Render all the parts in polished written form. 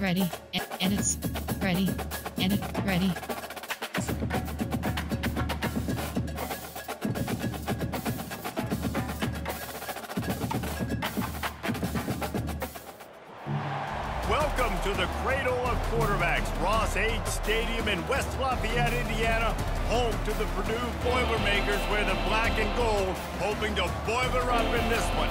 ready, and it's ready, and it's ready. Welcome to the Cradle of Quarterbacks, Ross H. Stadium in West Lafayette, Indiana, home to the Purdue Boilermakers, where the black and gold hoping to boiler up in this one.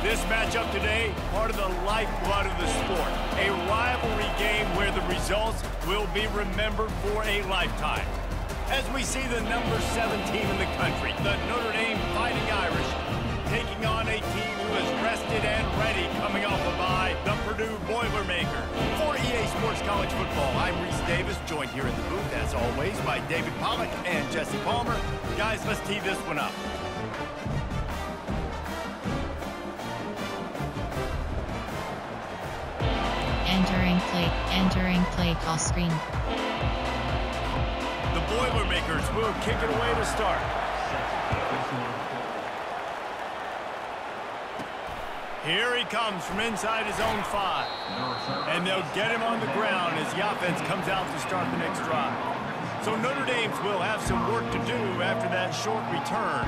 This matchup today, part of the lifeblood of the sport, a rivalry game where the results will be remembered for a lifetime. As we see the number 7 team in the country, the Notre Dame Fighting Irish, taking on a team who is rested and ready coming off a bye, the Purdue Boilermakers. For EA Sports College Football, I'm Reese Davis, joined here in the booth, as always, by David Pollack and Jesse Palmer. Guys, let's tee this one up. Entering play call screen. The Boilermakers will kick it away to start. Here he comes from inside his own 5. And they'll get him on the ground as the offense comes out to start the next drive. So Notre Dame will have some work to do after that short return.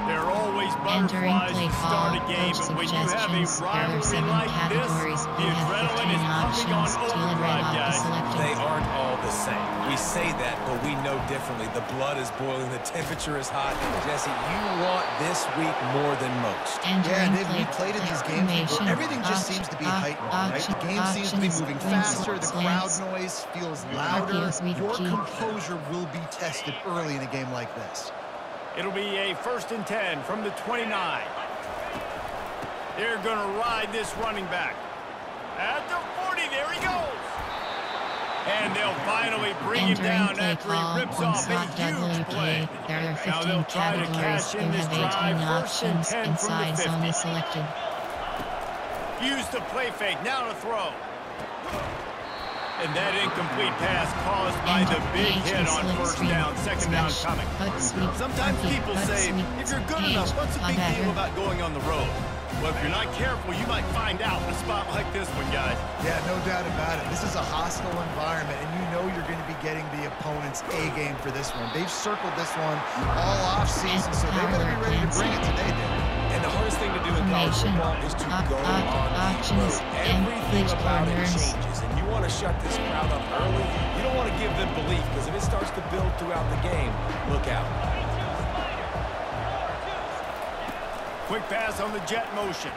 There are always butterflies to start a game, but when you have a rivalry like this, the adrenaline is pumping on overdrive, guys. They aren't all the same. We say that, but we know differently. The blood is boiling, the temperature is hot. Jesse, you want this week more than most. Yeah, Nick, we played in these games before. Everything just seems to be heightened, right? The game seems to be moving faster, the crowd noise feels louder. Your composure will be tested early in a game like this. It'll be a 1st and 10 from the 29. They're going to ride this running back. At the 40, there he goes. And they'll finally bring him down after he rips off a huge play. There are 15 now they'll try to cash in this drive. 1st and 10 inside from the 50. zone is selected. Use the play fake, now to throw. And that incomplete pass caused by the big hit on 1st down, 2nd down coming. Sometimes people say, if you're good enough, what's the big deal about going on the road? Well, if you're not careful, you might find out in a spot like this one, guys. Yeah, no doubt about it. This is a hostile environment, and you know you're going to be getting the opponent's A game for this one. They've circled this one all off-season, so they better be ready to bring it today, David. And the hardest thing to do in college football is to go on the road. Everything about it changes, and you want to shut this crowd up early. You don't want to give them belief, because if it starts to build throughout the game, look out. Quick pass on the jet motion.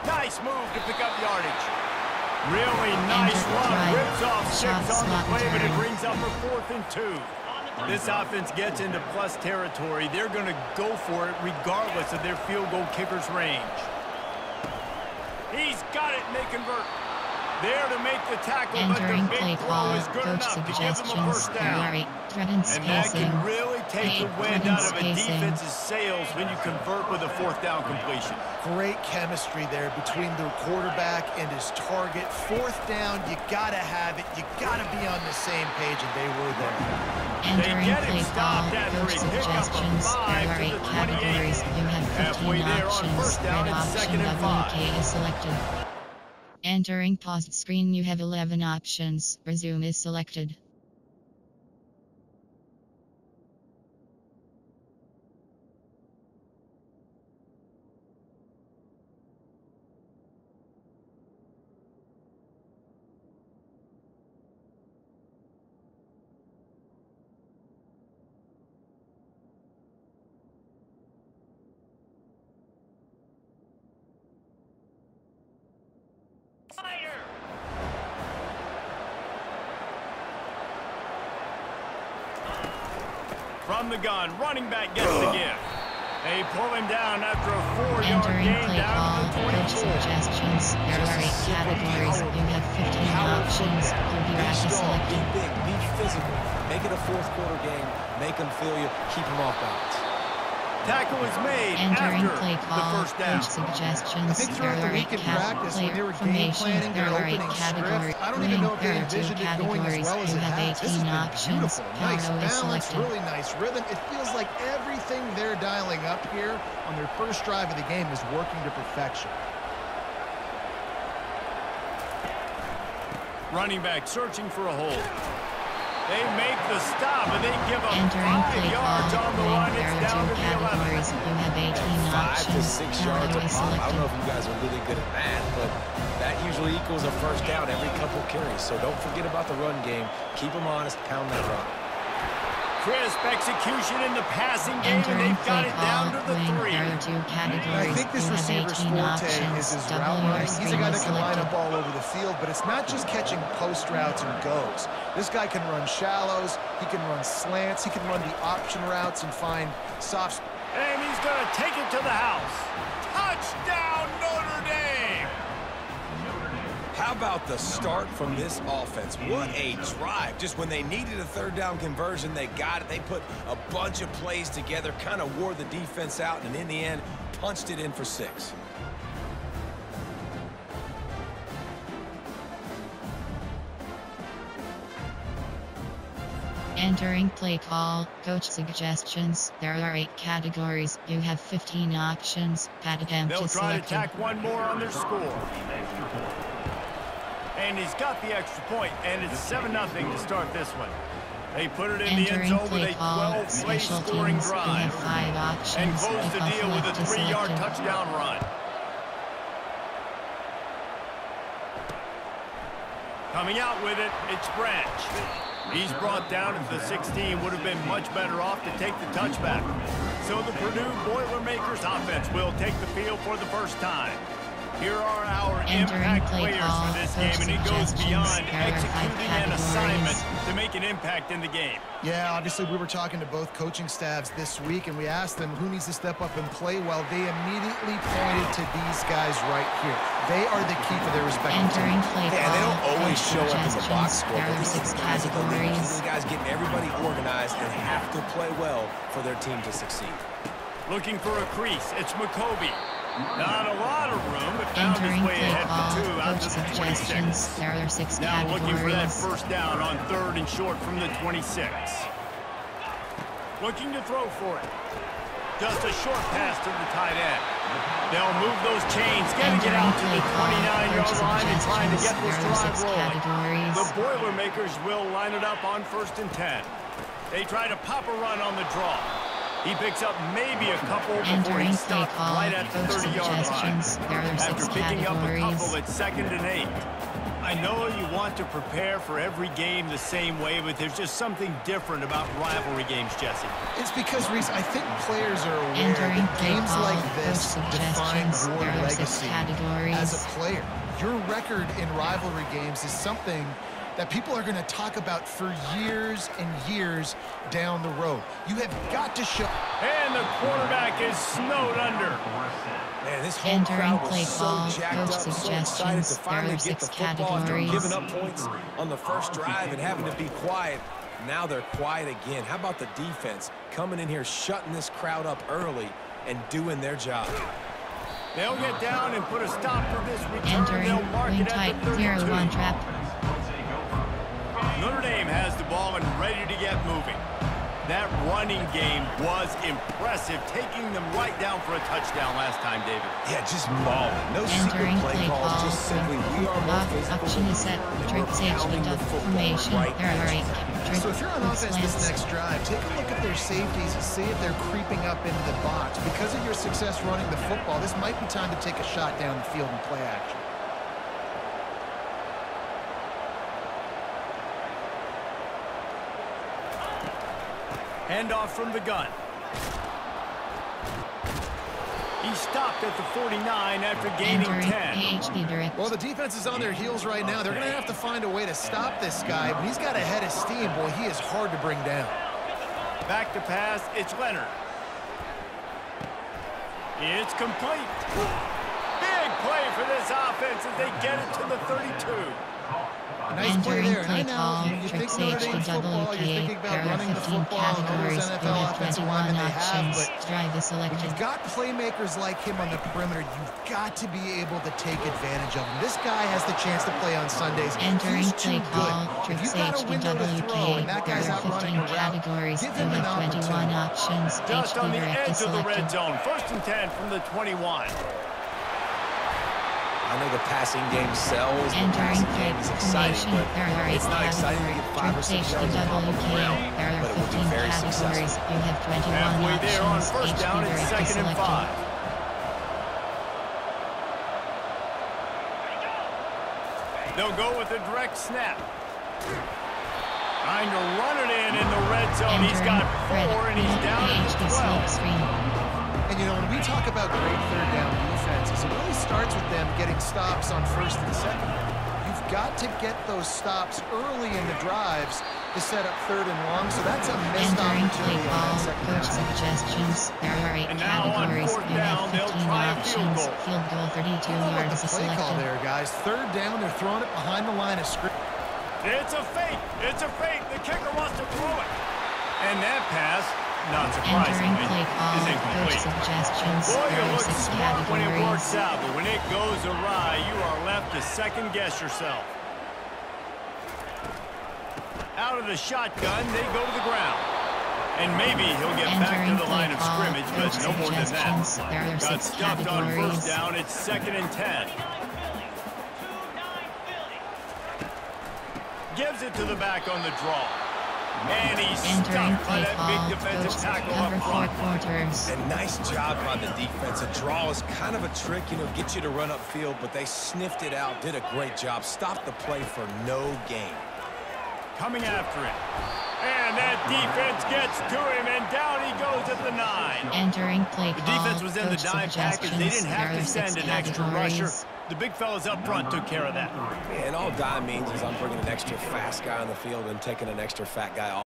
Nice move to pick up yardage. Really nice run. Rips off 6 on the play, but it brings up a 4th and 2. This offense gets into plus territory. They're going to go for it regardless of their field goal kicker's range. He's got it, and they convert. There to make the tackle, but the big throw is good enough to give them a 1st down. And that can really take the wind out of a defense's sails when you convert with a 4th down completion. Great chemistry there between the quarterback and his target. 4th down, you got to have it. You got to be on the same page, and they were there. They get him stopped after he picked up a 5 to the 28. Halfway there on 1st down and 2nd and 5. Entering pause screen, you have 11 options. Resume is selected. From the gun, running back gets the gift. They pull him down after a 4-yard gain down to the 24. Suggestions. There are 8 categories. You have 15 options. Be strong, be big, be physical. Make it a 4th quarter game. Make them feel you. Keep them off balance. Tackle is made Entering after play call, the 1st down. Suggestions. I think throughout the week in practice, when they were game planning their opening script, I don't even know if they envisioned it going as well as it has. This has been beautiful. Nice balance, really nice rhythm. It feels like everything they're dialing up here on their 1st drive of the game is working to perfection. Running back searching for a hole. They make the stop, and they give up Entering 5 play yards call, on the run. there It's are down 2 to the 11. categories. You have 18 5 to options. 6 yards a pop. I Selected. don't know if you guys are really good at that, but that usually equals a first down every couple carries. So don't forget about the run game. Keep them honest. Pound that rock. Crisp execution in the passing game, and Entering they've got play it down to the call, 3. there are 2 categories. I think this you have receiver's 18 forte options. is his route Double running. your He's a screen guy is that can line selected. up all over the field, but it's not just catching post routes and goes. This guy can run shallows, he can run slants, he can run the option routes and find soft. And he's going to take it to the house. Touchdown, Notre Dame! How about the start from this offense? What a drive. Just when they needed a third down conversion, they got it. They put a bunch of plays together, kind of wore the defense out, and in the end, punched it in for 6. Entering play call, coach suggestions. There are 8 categories. You have 15 options. Pat attempt They'll is try to selected. tack one more on their score. And he's got the extra point, and it's 7-0 to start this one. They put it in the end Entering zone with play a call, 12-play special scoring teams. You have drive. 5 options. And close the Kickoff deal with a left is 3-yard selected. touchdown run. Coming out with it, it's Branch. He's brought down at the 16, would have been much better off to take the touchback. So the Purdue Boilermakers offense will take the field for the first time. Here are our Entering impact play players call, for this coach game, and it goes suggestions. beyond There are 5 executing an assignment categories. to make an impact in the game. Yeah, obviously we were talking to both coaching staffs this week, and we asked them who needs to step up and play well. They immediately pointed to these guys right here. They are the key for their respective Entering teams. play Yeah, call, they don't always coach show up in the box suggestions. score, There but are these 6 guys are the leaders. categories. These guys getting everybody organized and have to play well for their team to succeed. Looking for a crease, it's McCoby. Not a lot of room, but found his Entering way play ahead call, for 2 out coach to the 26. suggestions. There are 6 Now looking for that categories. first down on 3rd and short from the 26. Looking to throw for it. Just a short pass to the tight end. They'll move those chains, getting it out to the 29-yard line and trying to get this drive rolling. The Boilermakers will line it up on 1st and 10. They try to pop a run on the draw. He picks up maybe a couple before he Entering play stops call, right at the coach 30-yard line. suggestions. There are 6 After picking up a categories. couple at 2nd and 8. I know you want to prepare for every game the same way, but there's just something different about rivalry games, Jesse. It's because, Reese, I think players are aware Entering that play games call, like coach this define suggestions. your There are 6 legacy categories. as a player. Your record in rivalry games is something that people are going to talk about for years and years down the road. You have got to show. And the quarterback is snowed under. Man, this home Entering crowd play was so call, jacked coach up, so excited to suggestions. finally There are get the 6 football after categories. giving up points on the first drive and having to be quiet. Now they're quiet again. How about the defense coming in here, shutting this crowd up early and doing their job? They'll get down and put a stop to this return. Entering They'll mark wing it tight at the 32. 0-1 trap. Notre Dame has the ball and ready to get moving. That running game was impressive, taking them right down for a touchdown last time, David. Yeah, just mauling. No Entering secret play play calls, call. just simply we are more physical. Option is set. Trick stage the formation. There are 8. Trick So if you're on offense this slants. next drive, take a look at their safeties and see if they're creeping up into the box. Because of your success running the football, this might be time to take a shot down the field and play action. Handoff from the gun. He stopped at the 49 after gaining Entering 10. AHD direct. Well, the defense is on their heels right now. They're going to have to find a way to stop this guy. But he's got a head of steam. Boy, he is hard to bring down. Back to pass, it's Leonard. It's complete. Big play for this offense as they get it to the 32. Nice play Entering there. play And I call, know you trick think Notre stage Dame football, you're thinking WK. about There are running the 15 football and all those categories. You NFL have offensive 21 linemen they have, options. but Drive is when selected. you've got playmakers like him on the perimeter, you've got to be able to take advantage of him. This guy has the chance to play on Sundays. Entering He's play too good. call, If trick you've got a stage window to throw and that There guy's are out 15 running a route, categories. give You him an have 21 opportunity. options. Just on HP the direct edge is of the red selected. zone. 1st and 10 from the 21. I know the passing game sells, the passing game is exciting, but it's not exciting to get 5 or 6 yards on the ground, but it will be very successful. You have 21 halfway there on options, first down and second and 5. They'll go with a direct snap. Trying to run it in the red zone. He's got 4, and he's down at the 12. And, you know, when we talk about great third down defenses, it really starts with them getting stops on first and second. You've got to get those stops early in the drives to set up third and long, so that's a missed opportunity on that second down. Coach suggestions. There are 8 categories. You have 15 options. Field goal 32 yards is play call selected. there, guys. Third down, they're throwing it behind the line of scrimmage. It's a fake. It's a fake. The kicker wants to throw it. And that pass, not surprisingly, is incomplete. Boy, you look smart when it works out, but when it goes awry, you are left to second-guess yourself. Out of the shotgun, they go to the ground. And maybe he'll get back to the line of scrimmage, but no more than that. Got stuffed on first down. It's 2nd and 10. Gives it to the back on the draw. And he's stuck by that big defensive tackle up front. And nice job by the defense. A draw is kind of a trick, you know, get you to run upfield, but they sniffed it out, did a great job. Stopped the play for no gain. Coming after it. And that defense gets to him, and down he goes at the 9. Entering play the defense was in the dime package. They didn't have to send an extra rusher. The big fellas up front took care of that. Yeah, and all dime means is I'm bringing an extra fast guy on the field and taking an extra fat guy off.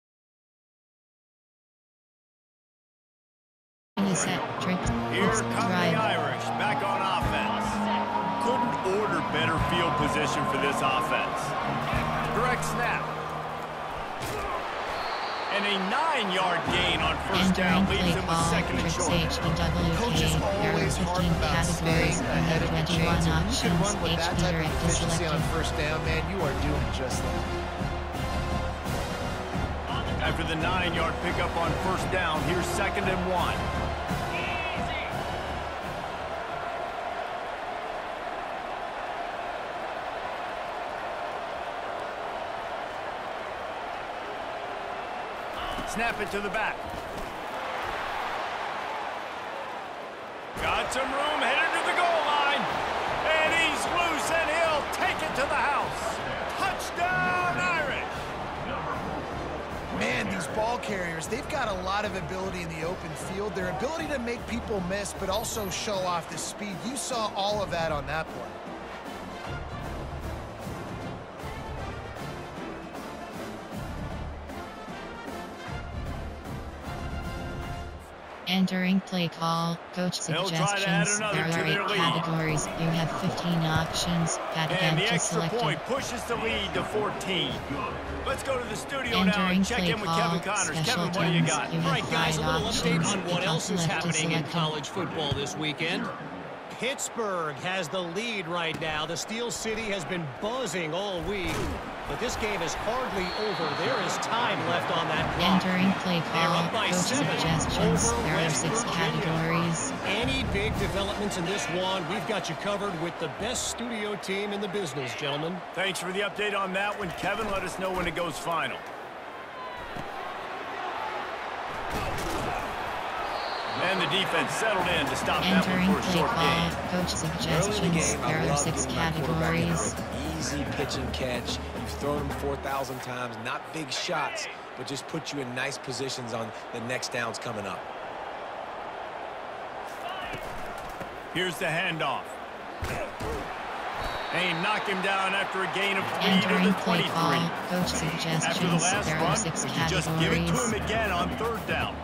Here come the Irish, back on offense. Couldn't order better field position for this offense. Direct snap. And a 9-yard gain on first down leaves him with 2nd and short. Coach is always hard about staying ahead of the chains. And you can run with that type of efficiency on first down, man, you are doing just that. After the 9-yard pickup on first down, here's 2nd and 1. Snap it to the back. Got some room, headed to the goal line. And he's loose, and he'll take it to the house. Touchdown, Irish. Man, these ball carriers, they've got a lot of ability in the open field. Their ability to make people miss, but also show off the speed. You saw all of that on that play. Entering play call, coach suggestions. There are 8 categories. You have 15 options. And the extra point pushes the lead to 14. Let's go to the studio now and check in with Kevin Connors. Kevin, what do you got? All right, guys, a little update on what else is happening in college football this weekend. Pittsburgh has the lead right now. The Steel City has been buzzing all week, but this game is hardly over. There is time left on that clock. Entering play call, Coach suggestions. There are 6 categories. Any big developments in this one, we've got you covered with the best studio team in the business, gentlemen. Thanks for the update on that one, Kevin. Let us know when it goes final. And the defense settled in to stop that one for a short gain. Coach suggestions. There are 6 categories. Easy pitch and catch. You've thrown them 4,000 times. Not big shots, but just put you in nice positions on the next downs coming up. Here's the handoff. And knock him down after a gain of 3 Entering to the play 23. call, coach suggestions. After the last there run, are 6 would you just give it to categories. him again on 3rd down?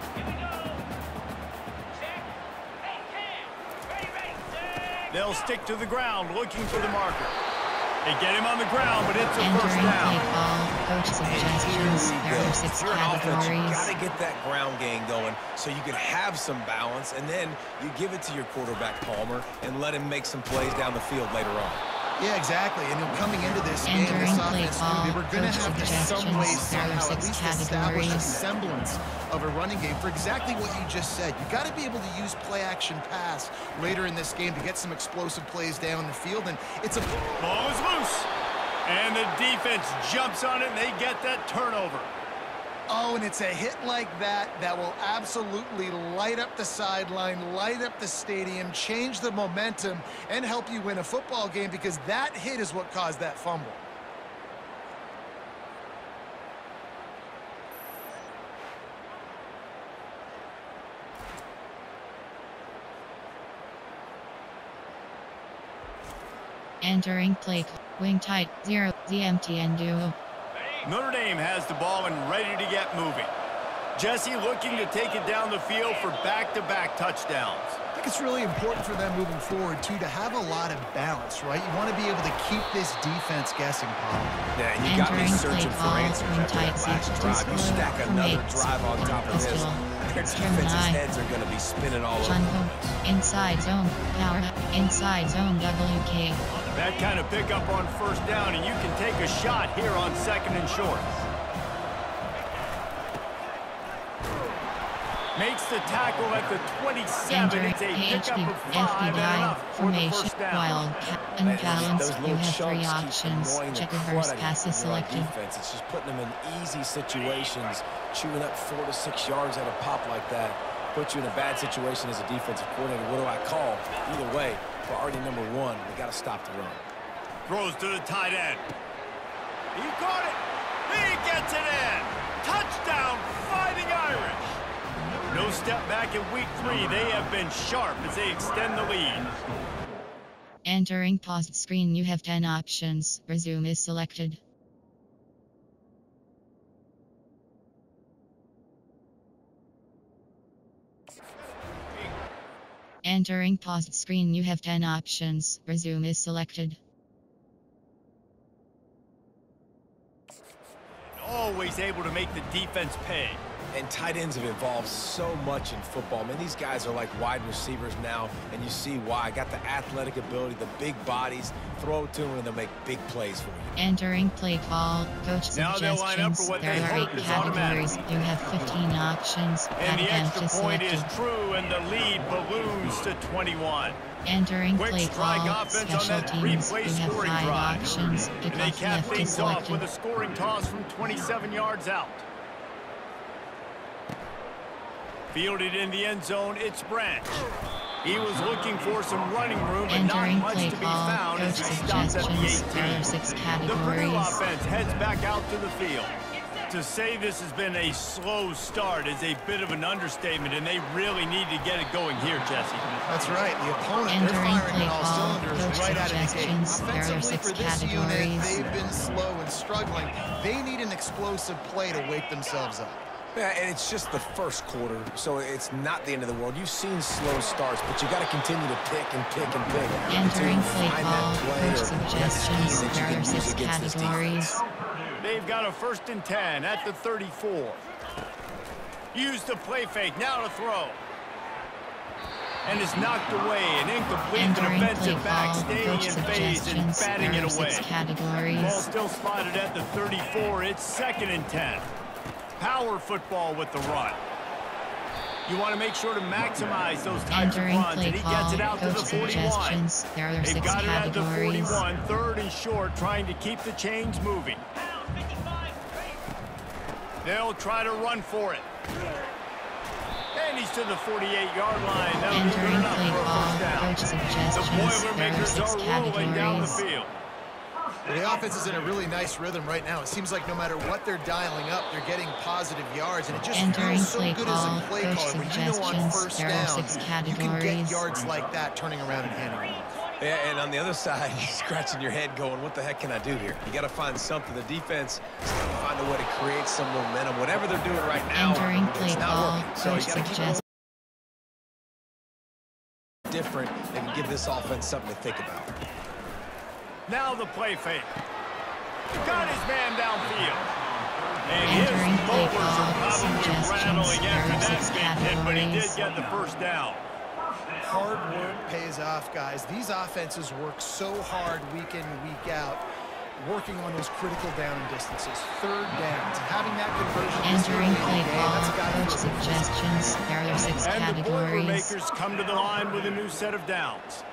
They'll stick to the ground, looking for the marker. They get him on the ground, but it's a first Entering down. play call, coach suggestions. There are 6 You're an offense, you categories. got to get that ground game going so you can have some balance, and then you give it to your quarterback, Palmer, and let him make some plays down the field later on. Yeah, exactly. And coming into this game, this offense, they were going to have to some way, somehow, at least establish a semblance of a running game for exactly what you just said. You got to be able to use play-action pass later in this game to get some explosive plays down the field. And it's a ball is loose, and the defense jumps on it, and they get that turnover. Oh, and it's a hit like that that will absolutely light up the sideline, light up the stadium, change the momentum, and help you win a football game, because that hit is what caused that fumble. Entering play, wing tight, 0, the MTN duo. Notre Dame has the ball and ready to get moving. Jesse looking to take it down the field for back-to-back touchdowns. I think it's really important for them moving forward, too, to have a lot of balance, right? You want to be able to keep this defense guessing, Paul. Yeah, and you got me searching for answers after that last drive. You stack another drive on top of this. Their defense's heads are going to be spinning all over the place. Inside zone, power, inside zone, WK. That kind of pickup on first down, and you can take a shot here on 2nd and short. Makes the tackle at the 27. It's a pickup of 5 and enough for the first down. Wildcat and balance. You have 3 options. Check reverse passes selected. Defense. It's just putting them in easy situations, chewing up 4 to 6 yards at a pop like that. Put you in a bad situation as a defensive coordinator. What do I call? Either way, priority number 1, we got to stop the run. Throws to the tight end. He caught it. He gets it in. Touchdown, Fighting Irish. No step back in week 3. They have been sharp as they extend the lead. Entering paused screen, you have 10 options. Resume is selected. Entering paused screen, you have 10 options. Resume is selected. Always able to make the defense pay. And tight ends have evolved so much in football. Man, these guys are like wide receivers now, and you see why. Got the athletic ability, the big bodies. Throw it to them, and they'll make big plays for you. Entering play call. Coach suggestions. Now they'll line up for what there are 8 categories. You have 15 options. And the extra point is true, and the lead balloons to 21. Entering quick play strike call. Offense Special on that teams. replay You have scoring 5 drive. options. And they cap things off with a scoring toss from 27 yards out. Fielded in the end zone, it's Branch. He was looking for some running room, but not much to be found as he stops at the 18. The Purdue offense heads back out to the field. To say this has been a slow start is a bit of an understatement, and they really need to get it going here, Jesse. That's right. The opponent, they're firing on all cylinders right out of the gate. Offensively, for this unit, they've been slow and struggling. They need an explosive play to wake themselves up. Yeah, and it's just the first quarter, so it's not the end of the world. You've seen slow starts, but you got to continue to pick and pick and pick. Entering play call, coach suggestions. There are 6 categories. They've got a 1st and 10 at the 34. Use the play fake, now to throw. And it's knocked away and incomplete. The defensive back staying in phase and batting it away. Ball still spotted at the 34. It's 2nd and 10. Power football with the run. You want to make sure to maximize those types of runs, and he gets it out to the 41. They've got it at the 41, 3rd and short, trying to keep the chains moving. They'll try to run for it. And he's to the 48-yard line. That'll be good enough for a first down. The Boilermakers are rolling down the field. Well, the offense is in a really nice rhythm right now. It seems like no matter what they're dialing up, they're getting positive yards, and it just feels so good as a play caller when you know on first down you can get yards like that turning around and handling it. Yeah, and on the other side, you're scratching your head going, what the heck can I do here? You got to find something. The defense is going to find a way to create some momentum. Whatever they're doing right now, it's not working. So you got to keep it different and give this offense something to think about. Now the play fake. Got his man downfield. And his mowers are probably rattling after that big hit, but he did get the first down. Hard work pays off, guys. These offenses work so hard week in and week out, working on those critical down and distances. Third downs. Having that conversion. Entering play call, coach suggestions. There are 6 and categories. The Boilermakers come to the line with a new set of downs.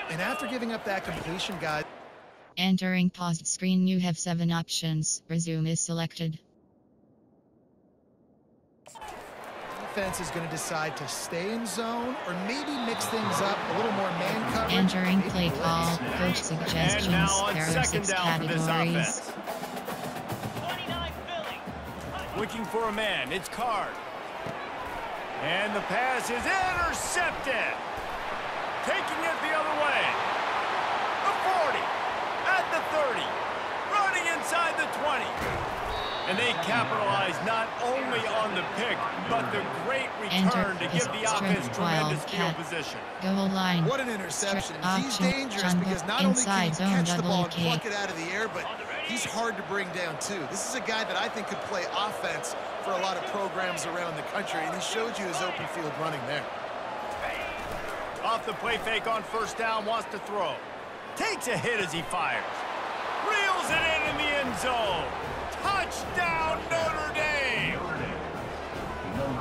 And after giving up that completion, guys. Entering paused screen, you have 7 options. Resume is selected. Defense is going to decide to stay in zone or maybe mix things up, a little more man coverage. Entering play call, coach suggestions. And now on there are second 6 down for this categories. offense. Looking for a man, it's Card. And the pass is intercepted. Taking it the other way. The 40, at the 30, running inside the 20. And they capitalize not only on the pick, but the great return to give the offense tremendous field position. Goal line. What an interception. He's Option, dangerous because not only can he zone, catch the ball and K. pluck it out of the air, but he's hard to bring down too. This is a guy that I think could play offense for a lot of programs around the country, and he showed you his open field running there. Off the play fake on first down, wants to throw. Takes a hit as he fires. Reels it in the end zone. Touchdown, Notre Dame!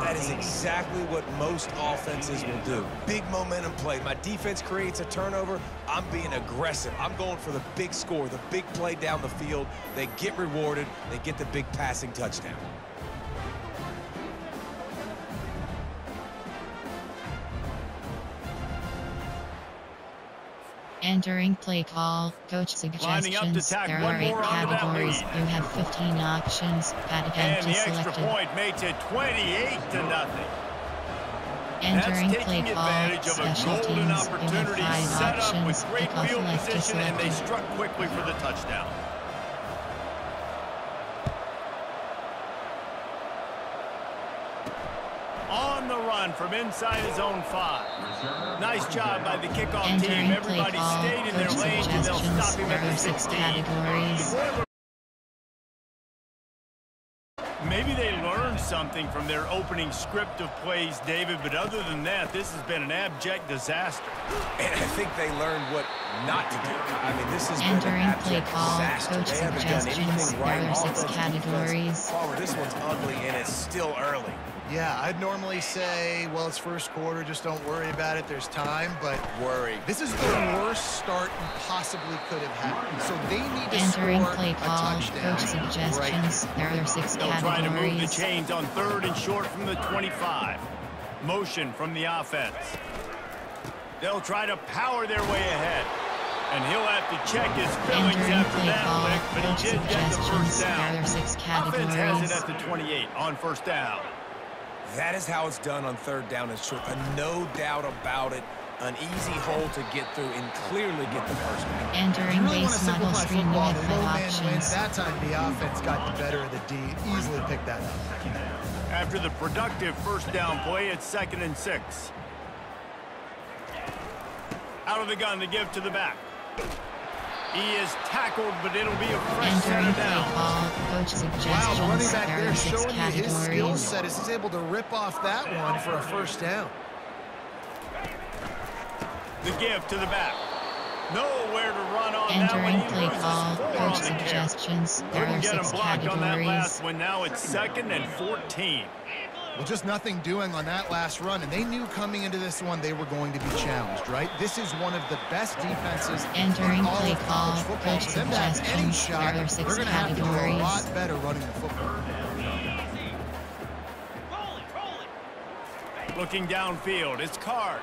That is exactly what most offenses will do. Big momentum play. My defense creates a turnover. I'm being aggressive. I'm going for the big score, the big play down the field. They get rewarded. They get the big passing touchdown. Entering play call, coach suggestions. There are 8 categories. You have 15 options. And the extra point makes it 28-0. Entering play taking call, advantage of a special golden teams. You opportunity have 5 set up options. with great Pick off field left to position, and they select. struck quickly for the touchdown. On the run from inside his own 5. Nice job by the kickoff team. Everybody stayed in their lanes, and they'll stop him at the 16. Categories. Maybe they learned something from their opening script of plays, David, but other than that, this has been an abject disaster. And I think they learned what not to do. I mean, this has been Entering an play abject call, disaster. coach They haven't done suggestions. anything right. There are 6 Offense, categories. defense. Palmer, this one's ugly, and it's still early. Yeah, I'd normally say, well, it's first quarter, just don't worry about it, there's time, but this is the worst start you possibly could have had. So they need to Entering score play a call, touchdown. coach suggestions. There are 6 They'll try to move the categories. chains on 3rd and short from the 25. Motion from the offense. They'll try to power their way ahead. And he'll have to check his feelings Entering after play that call, lick, but coach he did get the first suggestions. down. There are 6 Offense has categories. it at the 28 on first down. That is how it's done on 3rd down and short. No doubt about it. An easy hole to get through and clearly get the first down. Entering Really want to base model simplify screen, you football. have The 5 low man wins. options. That time the offense got the better of the D. Easily picked that up. After the productive first down play, it's 2nd and 6. Out of the gun to give to the back. He is tackled, but it'll be a fresh Entering center play down. call, coach Wow, the running suggestions. back There there are 6 showing you his skill categories. set as he's able to rip off that one for a first down. The give to the back. Nowhere to run on that one. Entering He play loses call, 4 on coach the carry. suggestions. There Couldn't are get him 6 blocked on that last categories. one. Now it's 2nd and 14. Well, just nothing doing on that last run, and they knew coming into this one they were going to be challenged, right? This is one of the best defenses Entering in all play of call, college football. coach For them to have any suggestions. shot, There are they're 6 going to have to do a categories. lot better running the football. Looking downfield, it's Card.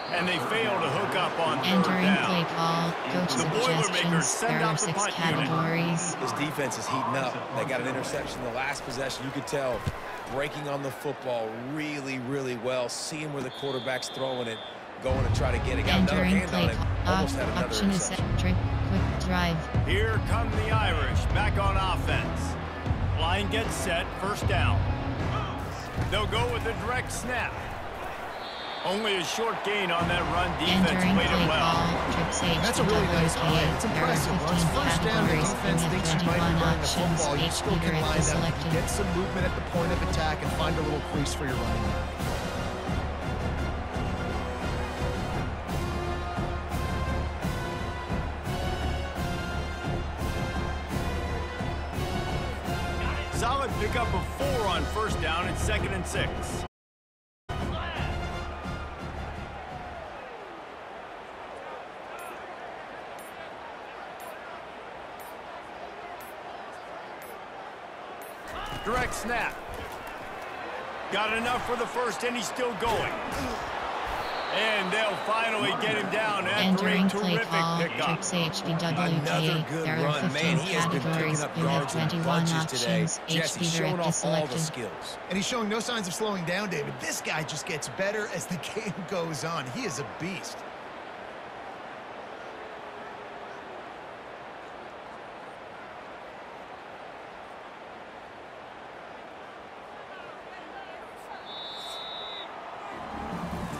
And they fail to hook up on 3rd Entering down. play call, coach The Boilermakers suggestions. send There out are the 6 punt unit. categories. This defense is heating up. They got an interception the last possession. You could tell breaking on the football really, really well, seeing where the quarterback's throwing it, going to try to get it. Got another Entering hand play on it. Almost had another option is interception. trip, quick drive. Here come the Irish, back on offense. Line gets set, first down. They'll go with a direct snap. Only a short gain on that run. Defense Entering played play it well. call, trip sage That's a to really nice WK. play. It's There are impressive. Once 15 first down, the categories. defense You have thinks you might be 21 running the options. football. You Each still leader can at line the up, selected. get some movement at the point of attack, and find a little crease for your running back. solid pickup of 4 on first down and 2nd and 6. Direct snap. Got enough for the first, and he's still going. And they'll finally get him down after a terrific pickup. Another good run, man. He has been picking up yards in bunches today. Jesse showing off all the skills. And he's showing no signs of slowing down, David. This guy just gets better as the game goes on. He is a beast.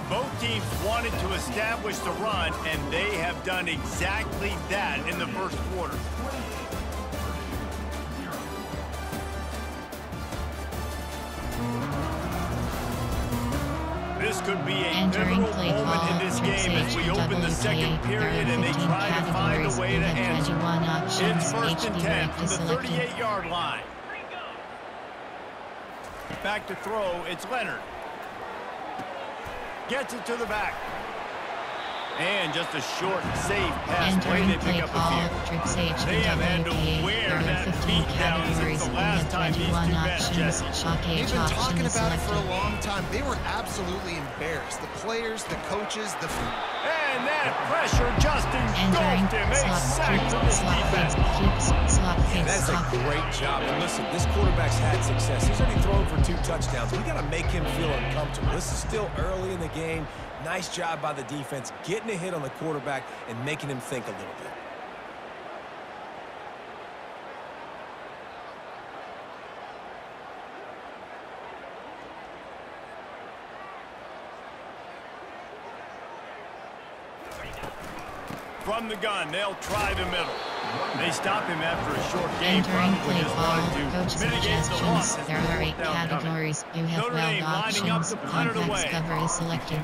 Both teams wanted to establish the run, and they have done exactly that in the first quarter. This could be a pivotal moment in this game as we open the second period and they try to find a way to answer. It's 1st and 10 from the 38-yard line. Back to throw, it's Leonard. Gets it to the back. And just a short, safe pass play to pick up a few. They have had to wear that beat down since the last time these two met, Jesse. We've been talking about it for a long time. They were absolutely embarrassed. The players, the coaches, the... And that pressure just engulfed him. A sack from his defense. Yeah, that's a great job. And listen, this quarterback's had success. He's already thrown for 2 touchdowns. We got to make him feel uncomfortable. This is still early in the game. Nice job by the defense, getting a hit on the quarterback and making him think a little bit. From the gun, they'll try the middle. They stop him after a short game, probably just wanted to mitigate the loss. There are 8 categories. You have Notre Dame lining up to punt it away. Cover is selected.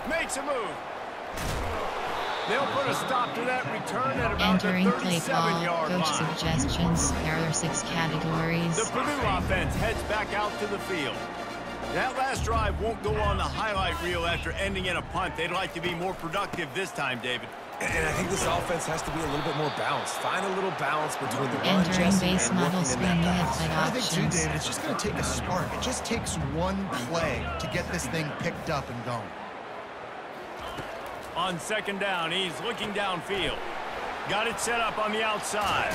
Makes a move. They'll put a stop to that return at about the 37-yard line. Coach suggestions. There are 6 categories. The Purdue offense heads back out to the field. That last drive won't go on the highlight reel after ending in a punt. They'd like to be more productive this time, David. And I think this offense has to be a little bit more balanced. Find a little balance between the run, Jesse, base and model working in that pass. I think too, David, it's just going to take a spark. It just takes one play to get this thing picked up and going. On 2nd down, he's looking downfield. Got it set up on the outside.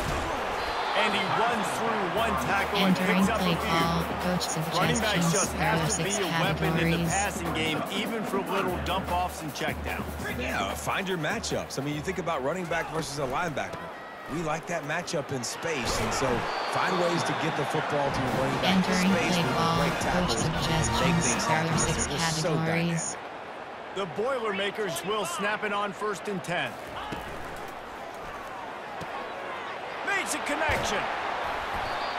And he runs through 1 tackle and picks up a few. Running backs just have to be a weapon in the passing game, even for little dump-offs and checkdowns. Yeah, find your matchups. I mean, you think about running back versus a linebacker. We like that matchup in space, and so find ways to get the football to your running back in space with great tackles. Make things happen. 6 categories. The Boilermakers will snap it on 1st and 10. Makes a connection.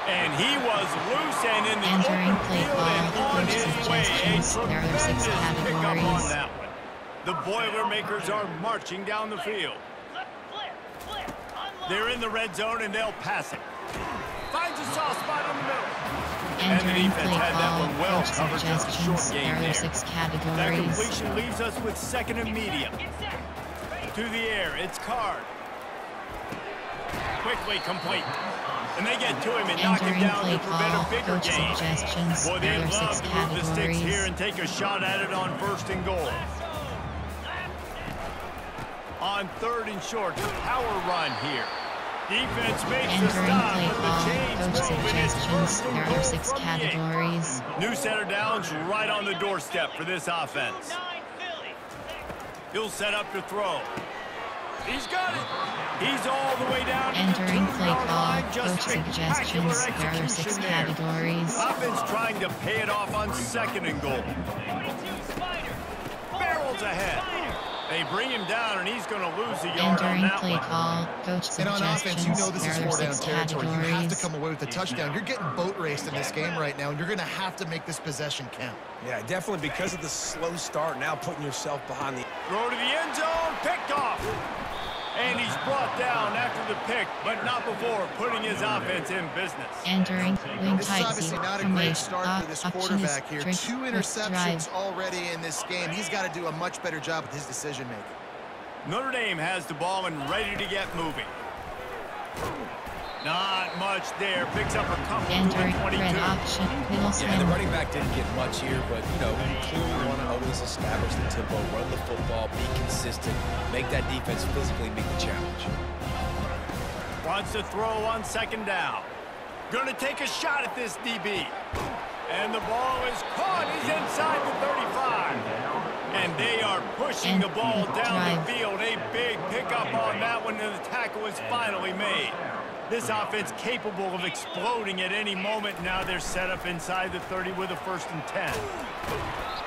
And he was loose and in the open field and on his way. A tremendous pickup on that one. The Boilermakers are marching down the field. They're in the red zone and they'll pass it. Finds a soft spot in the middle. And the defense had that one well covered, just a short game there. 6 categories. That completion leaves us with 2nd and medium. To the air, it's Card. Quickly complete. And they get to him and knock him down to prevent a bigger gain. Boy, they'd love to move the sticks here and take a shot at it on 1st and goal. On 3rd and short, power run here. Defense makes the stop, but the chains move, and it's 1st and goal from the 8. New center downs right on the doorstep for this offense. He'll set up to throw. He's got it. He's all the way down to the 2-yard line. Just spectacular execution there. Offense trying to pay it off on 2nd and goal. Barrels ahead. They bring him down, and he's going to lose a yard on that one. And on offense, you know this is 4-down territory. You have to come away with a touchdown. You're getting boat raced in this game right now, and you're going to have to make this possession count. Yeah, definitely because of the slow start, now putting yourself behind the... Throw to the end zone, picked off. And he's brought down after the pick, but not before putting his offense in business. Entering wing This is obviously not a great start for this quarterback here. 2 interceptions already in this game. He's got to do a much better job with his decision-making. Notre Dame has the ball and ready to get moving. Not much there. Picks up a couple to the 22. Yeah, the running back didn't get much here, but, you know, you clearly want to always establish the tempo, run the football, be consistent, make that defense physically meet the challenge. Wants to throw on second down. Going to take a shot at this DB. And the ball is caught. He's inside the 35. And they are pushing the ball down the field. A big pickup on that one, and the tackle is finally made. This offense capable of exploding at any moment. Now they're set up inside the 30 with a 1st and 10.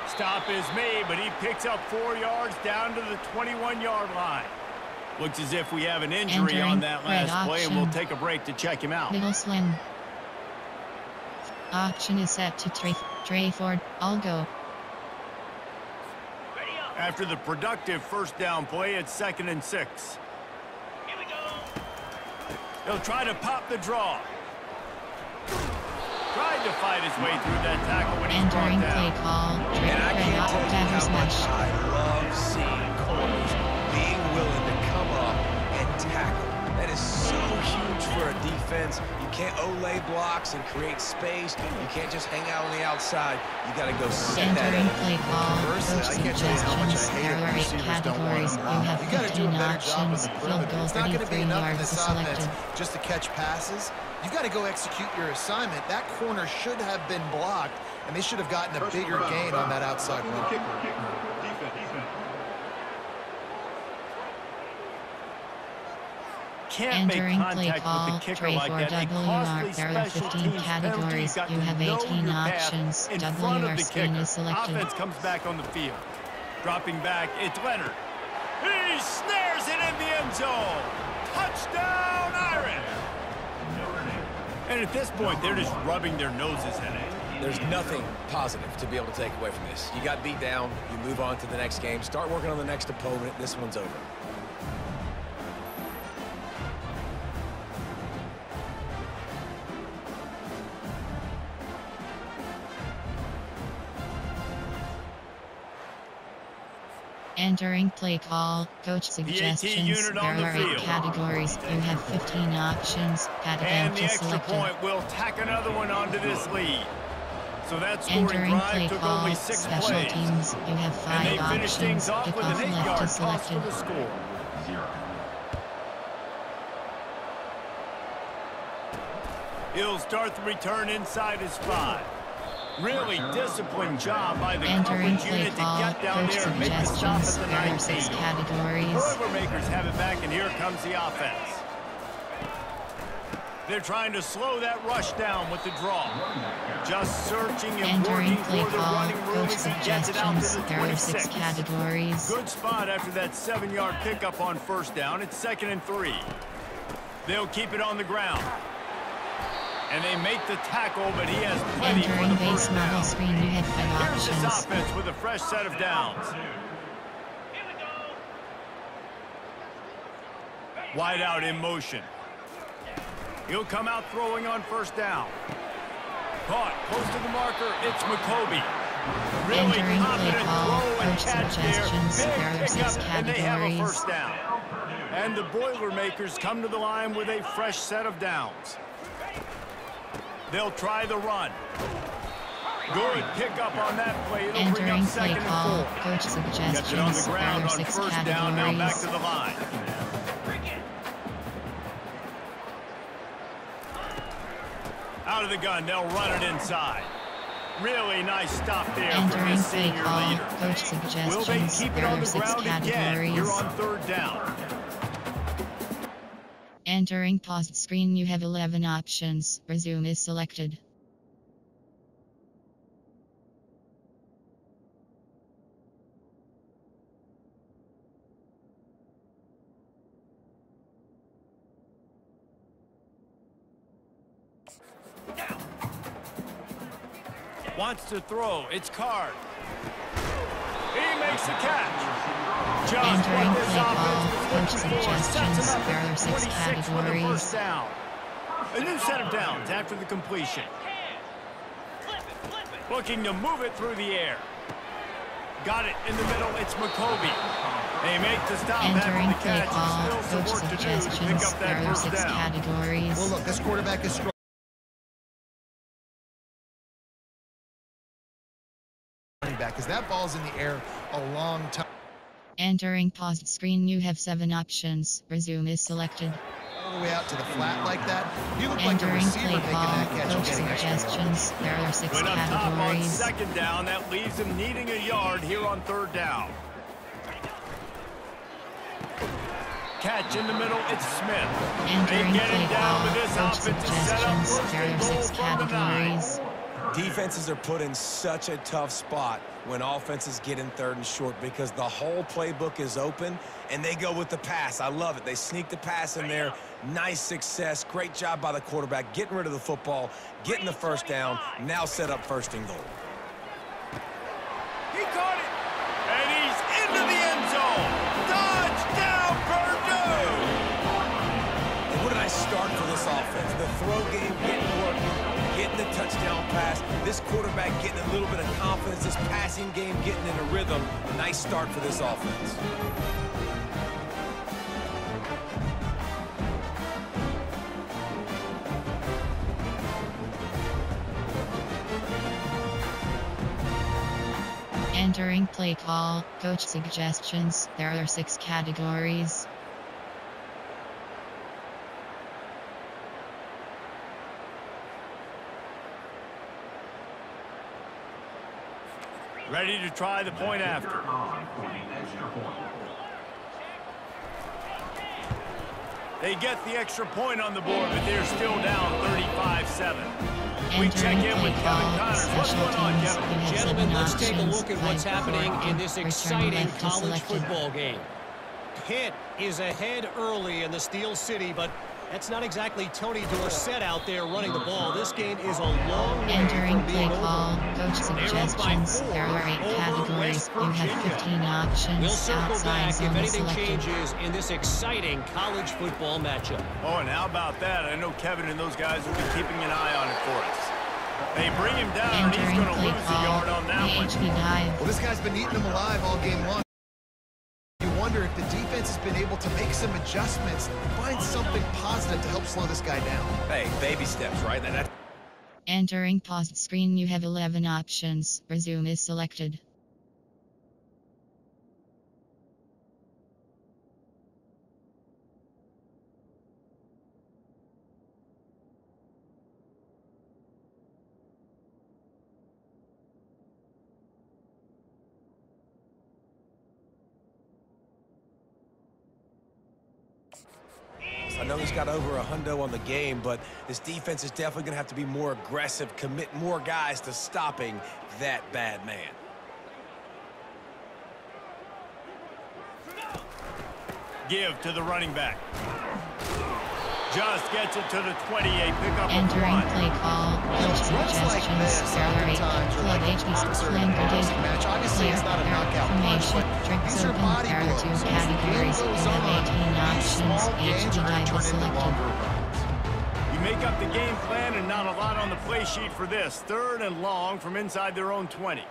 Stop is made, but he picks up 4 yards down to the 21-yard line. Looks as if we have an injury on that last play, and we'll take a break to check him out. Middle swing. Auction is set to Trey Ford. I'll go. After the productive 1st down play, it's 2nd and 6. He'll try to pop the draw. Tried to fight his way through that tackle when he's brought down. Play call. And I can't tell you how much I love seeing corners being willing to come up and tackle. That is so huge for a defense. You can't olay blocks and create space. You can't just hang out on the outside. You got to go set that in. Play call. Personally, I can't tell you how much I hate it when receivers don't want to move. You got to do a better job on the perimeter. It's not going to be enough in this offense just to catch passes. You got to go execute your assignment. That corner should have been blocked, and they should have gotten a bigger gain on that outside run. Can't make contact with the kicker like that. A costly special teams penalty got to know your path in front of the kicker. Offense comes back on the field. Dropping back, it's Leonard. He snares it in the end zone. Touchdown, Irish! And at this point, they're just rubbing their noses in it. There's nothing positive to be able to take away from this. You got beat down, you move on to the next game, start working on the next opponent. This one's over. Entering play call. Coach suggestions. There are 8 categories. You have 15 options. And the extra point will tack another one onto this lead. So that scoring drive took only 6 plays. Teams. You have 5 and they options. finished things off with an 8-yard toss for the score. He'll start the return inside his 5. Really disciplined job by the coverage unit to get down there and make the stop at the 19. Boilermakers have it back, and here comes the offense. They're trying to slow that rush down with the draw. Just searching and working for the running room as he gets it out to the 26. Good spot after that 7-yard pickup on 1st down. It's 2nd and 3. They'll keep it on the ground. And they make the tackle, but he has plenty for the 1st down. Here's this offense with a fresh set of downs. Wide out in motion. He'll come out throwing on 1st down. Caught close to the marker. It's McCoby. Really confident throw and catch there. Big pickup, and they have a 1st down. And the Boilermakers come to the line with a fresh set of downs. They'll try the run. Good pickup on that play. It'll bring up 2nd and 4. Coach suggestions. Gets it on the ground on 1st down. Now back to the line. Out of the gun. They'll run it inside. Really nice stop there from the senior leader. Coach suggestions. Will they keep it on the ground again? You're on 3rd down. Entering paused screen, you have 11 options. Resume is selected. Wants to throw. It's Card. He makes the catch. Entering play call, coach suggestions, there are 6 categories. A new set of downs after the completion. Looking to move it through the air. Got it in the middle, it's McCoby. They make the stop Entering after the play catch. call, Still coach some work to do to pick suggestions, up there that are first 6 down. categories. Well, look, this quarterback is strong. Because that ball's in the air a long time. Entering paused screen, you have 7 options. Resume is selected. All the way out to the flat like that. You look like a Entering receiver play making call, that catch and coach getting extra yards. suggestions, there are 6 Went up top on categories. second down. That leaves them needing a yard here on third down. Catch in the middle, it's Smith. Entering They get play it down call, to this coach offense to set up suggestions, first there and are goal 6 from the 9. categories. Defenses are put in such a tough spot when offenses get in third and short because the whole playbook is open and they go with the pass. I love it. They sneak the pass in there. Nice success. Great job by the quarterback getting rid of the football, getting the first down, now set up first and goal. He caught it, and he's into the end zone. Touchdown, Purdue! And what a nice start for this offense. The throw game getting working, getting the touchdown pass. This quarterback getting a little bit of confidence. This passing game getting in a rhythm. Nice start for this offense. Entering play call, coach suggestions, there are 6 categories. Ready to try the point after. They get the extra point on the board, but they're still down 35-7. We check in with Kevin Connors. What's going on, Kevin? Gentlemen, let's take a look at what's happening in this exciting college football game. Pitt is ahead early in the Steel City, but that's not exactly Tony Dorsett out there running the ball. This game is a long way Entering from play being call, over. coach suggestions, there are 8 categories. You have 15 options. We'll circle Outside back zone if anything selected. changes in this exciting college football matchup. Oh, and how about that? I know Kevin and those guys will be keeping an eye on it for us. They bring him down, and he's Entering going to play lose a call, yard on that one. HB dive. Well, this guy's been eating them alive all game long. You wonder if the defense has been able to make some adjustments, find something positive to help slow this guy down. Hey, baby steps, right? Entering paused screen, you have 11 options. Resume is selected. I know he's got over a hundo on the game, but this defense is definitely going to have to be more aggressive, commit more guys to stopping that bad man. Give to the running back. Just gets it to the 28. Pick up Entering a play call, coach suggestions, there are 8 club HB's plan match. Obviously, it's not a knockout punch, information, but tricks these are open, body there are 2 blows. categories. You have 18 options. HB dive is selected. You make up the game plan and not a lot on the play sheet for this. 3rd and long from inside their own 20.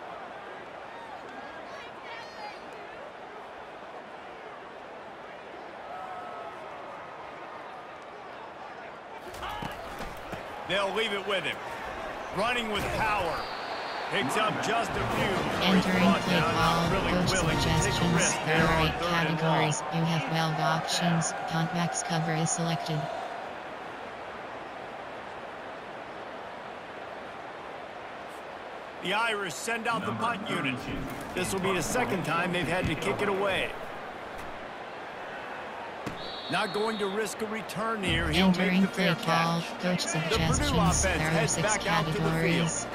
They'll leave it with him. Running with power. Picks up just a few. Entering play call, coach suggestions, there are 8 categories. You have 12 options. Max cover is selected. The Irish send out the punt unit. This will be the 2nd time they've had to kick it away. Not going to risk a return here. He'll make the fair catch. Coach The Purdue suggestions, offense there are heads 6 back out to the field. categories.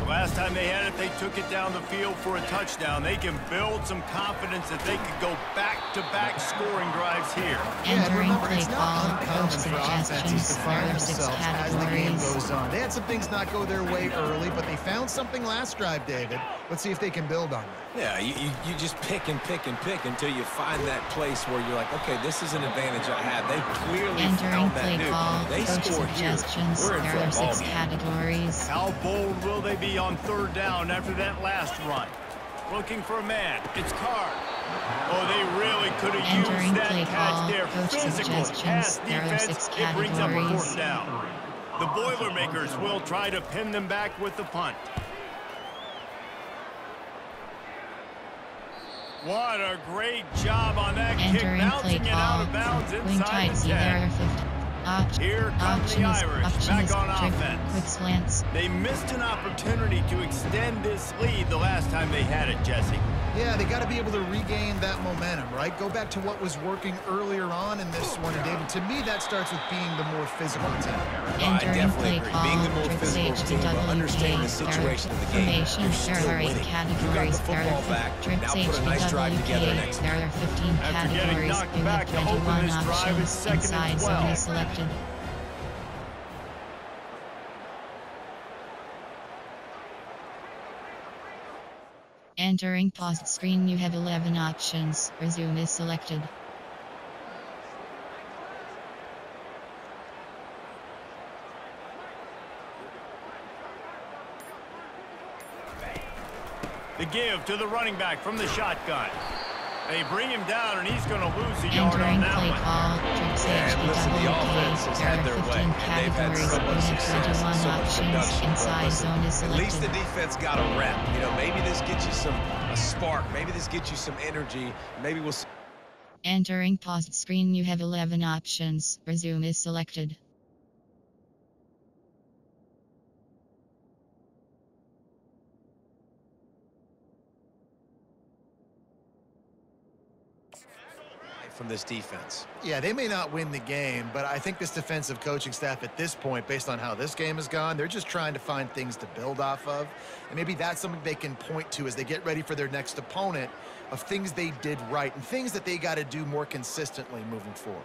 The last time they had it, they took it down the field for a touchdown. They can build some confidence that they could go back back-to-back scoring drives here. Entering remember, play it's call, not coach uncommon for offenses suggestions, to there find are 6 themselves as the game categories. goes on. They had some things not go their way early, but they found something last drive, David. Let's see if they can build on that. Yeah, you just pick and pick and pick until you find that place where you're like, okay, this is an advantage I have. They clearly Entering found that play dude. call, They coach scored here. suggestions, We're in there for are a ball 6 game. categories. How bold will they be on 3rd down after that last run? Looking for a man. It's Carr. Oh, they really could have Entering used play that catch call, there. coach Physical suggestions, pass there are defense. 6 It brings up a categories. 4th down. The Boilermakers will try to pin them back with the punt. What a great job on that kick, Entering play bouncing it out of call, bounds wing inside tight the Z, there 10. are 50. Here come the Irish back on quick offense. slants. They missed an opportunity to extend this lead the last time they had it, Jesse. Yeah, they got to be able to regain that momentum, right? Go back to what was working earlier on in this one, and David, to me, that starts with being the more physical team. I Entering definitely play agree. call, Being the more trick physical stage team, but understanding the situation of the game, formation, you're still there are 8 winning. You got categories. the football back. Trick Now stage put a nice drive together next there are 15 After getting categories. knocked You back have to open 21 this drive, it's options. 2nd and Inside 12. zone is selected. Entering paused screen, you have 11 options. Resume is selected. The give to the running back from the shotgun. They bring him down, and he's going to lose a yard on Entering that play one. call, trick stage And listen, the offense has had their way, and they've had so much success and so much production. But listen, at least the defense got a rep. You know, maybe this gets you a spark. Maybe this gets you some energy. Maybe we'll. Entering paused screen, you have 11 options. Resume is selected. From this defense. Yeah, they may not win the game, but I think this defensive coaching staff at this point, based on how this game has gone, they're just trying to find things to build off of. And maybe that's something they can point to as they get ready for their next opponent, of things they did right and things that they got to do more consistently moving forward.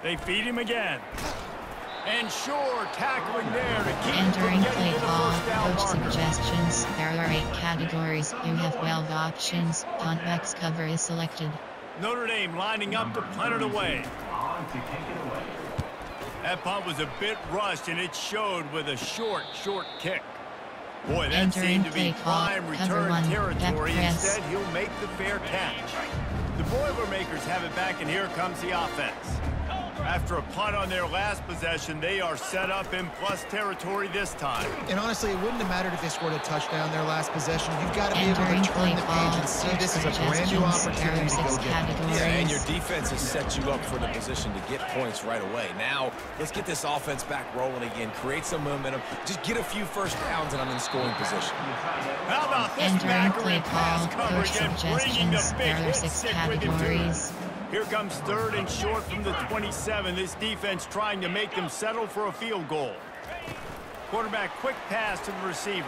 They feed him again. And sure, tackling there to keep him from Entering getting play to the call, first down coach marker. suggestions. There are 8 categories. You have 12 options. Puntbacks cover is selected. Notre Dame lining up to punt it away. That punt was a bit rushed, and it showed with a short kick. Boy, that Entering seemed to be play call, prime cover return 1, territory. back press. Instead, he'll make the fair catch. The Boilermakers have it back, and here comes the offense. After a punt on their last possession, they are set up in plus territory this time. And honestly, it wouldn't have mattered if they scored a touchdown their last possession. You've got to be able to Entering turn play the page call, and see coach this as a brand new suggestions. There opportunity are to go 6 get it. categories. Yeah, and your defense has set you up for the position to get points right away. Now, let's get this offense back rolling again. Create some momentum. Just get a few first downs, and I'm in scoring position. How about this Entering Macri play pass call, coverage coach and bringing the suggestions. big There are hit 6 stick with him too. categories. Here comes 3rd and short from the 27. This defense trying to make them settle for a field goal. Quarterback quick pass to the receiver.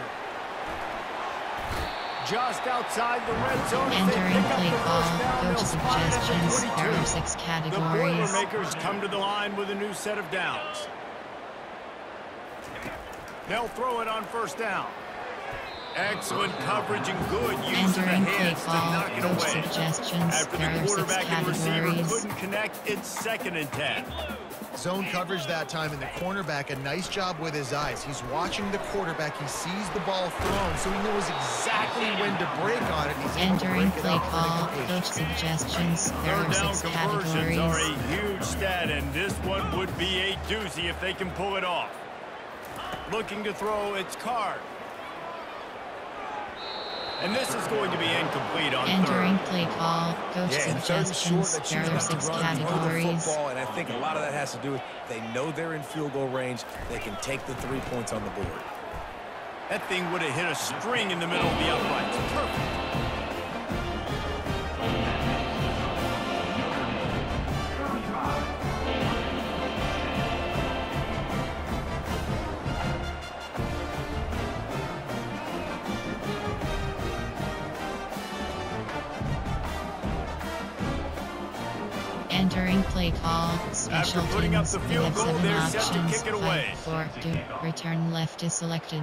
Just outside the red zone. If they Entering pick up play the call, first down, coach they'll spot it at the suggestions. There 22. are 6 The categories. Boilermakers come to the line with a new set of downs. They'll throw it on first down. Excellent coverage and good use of the Entering play hands to call, knock it coach away. suggestions. After There the are 6 quarterback and receiver categories. couldn't connect, it's 2nd and 10. Zone coverage that time, and the cornerback, a nice job with his eyes. He's watching the quarterback. He sees the ball thrown, so he knows exactly when to break on it. He's able to Entering break it play up for an call, incompletion. coach suggestions. There 3rd are down 6 conversions are categories. a huge stat, and this one would be a doozy if they can pull it off. Looking to throw, it's Carr. And this is going to be incomplete on Entering 3rd. play call, coach Yeah, and 3rd and short, suggestions. that There choose are not to 6 run, throw the categories. football, and I think a lot of that has to do with they know they're in field goal range. They can take the 3 points on the board. That thing would have hit a string in the middle of the uprights. Perfect. Entering play call, special After putting up teams, the you field have goal, 7 they're set to options, kick it away. 5, 4, 2, return left is selected.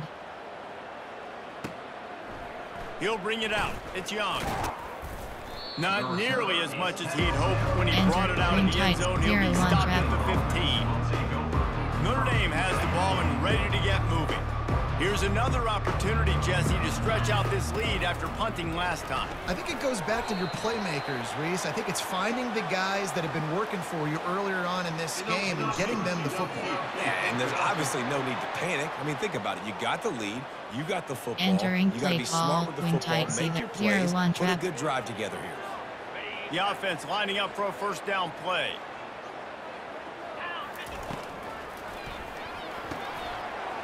He'll bring it out. It's Young. Not nearly as much as he'd hoped when he brought it out in the end zone. He'll be stopped at the 15. Notre Dame has the ball and ready to get moving. Here's another opportunity, Jesse, to stretch out this lead after punting last time. I think it goes back to your playmakers, Reese. I think it's finding the guys that have been working for you earlier on in this game and getting them the football. Yeah, and there's obviously no need to panic. I mean, think about it. You got the lead. You got the football. Entering you got to be smart with the football. Make your plays. Put a good drive together here. The offense lining up for a first down play.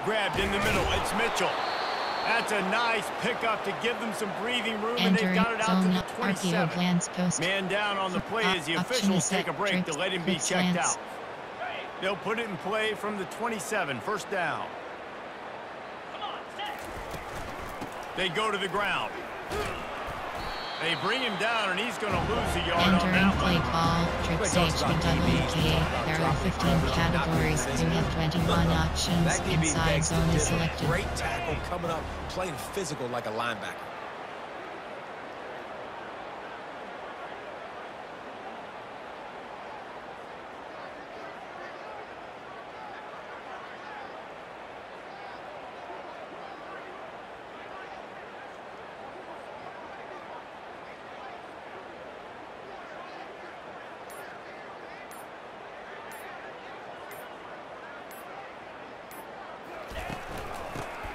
Grabbed in the middle. It's Mitchell. That's a nice pickup to give them some breathing room, and they've got it out to the 27. Man down on the play as the officials take a break to let him be checked out. They'll put it in play from the 27. First down. They go to the ground. They bring him down, and he's going to lose a yard on that one. Entering play call, trips HBWK. There are 15 categories. You have 21 options. Inside zone is selected. Great tackle coming up, playing physical like a linebacker.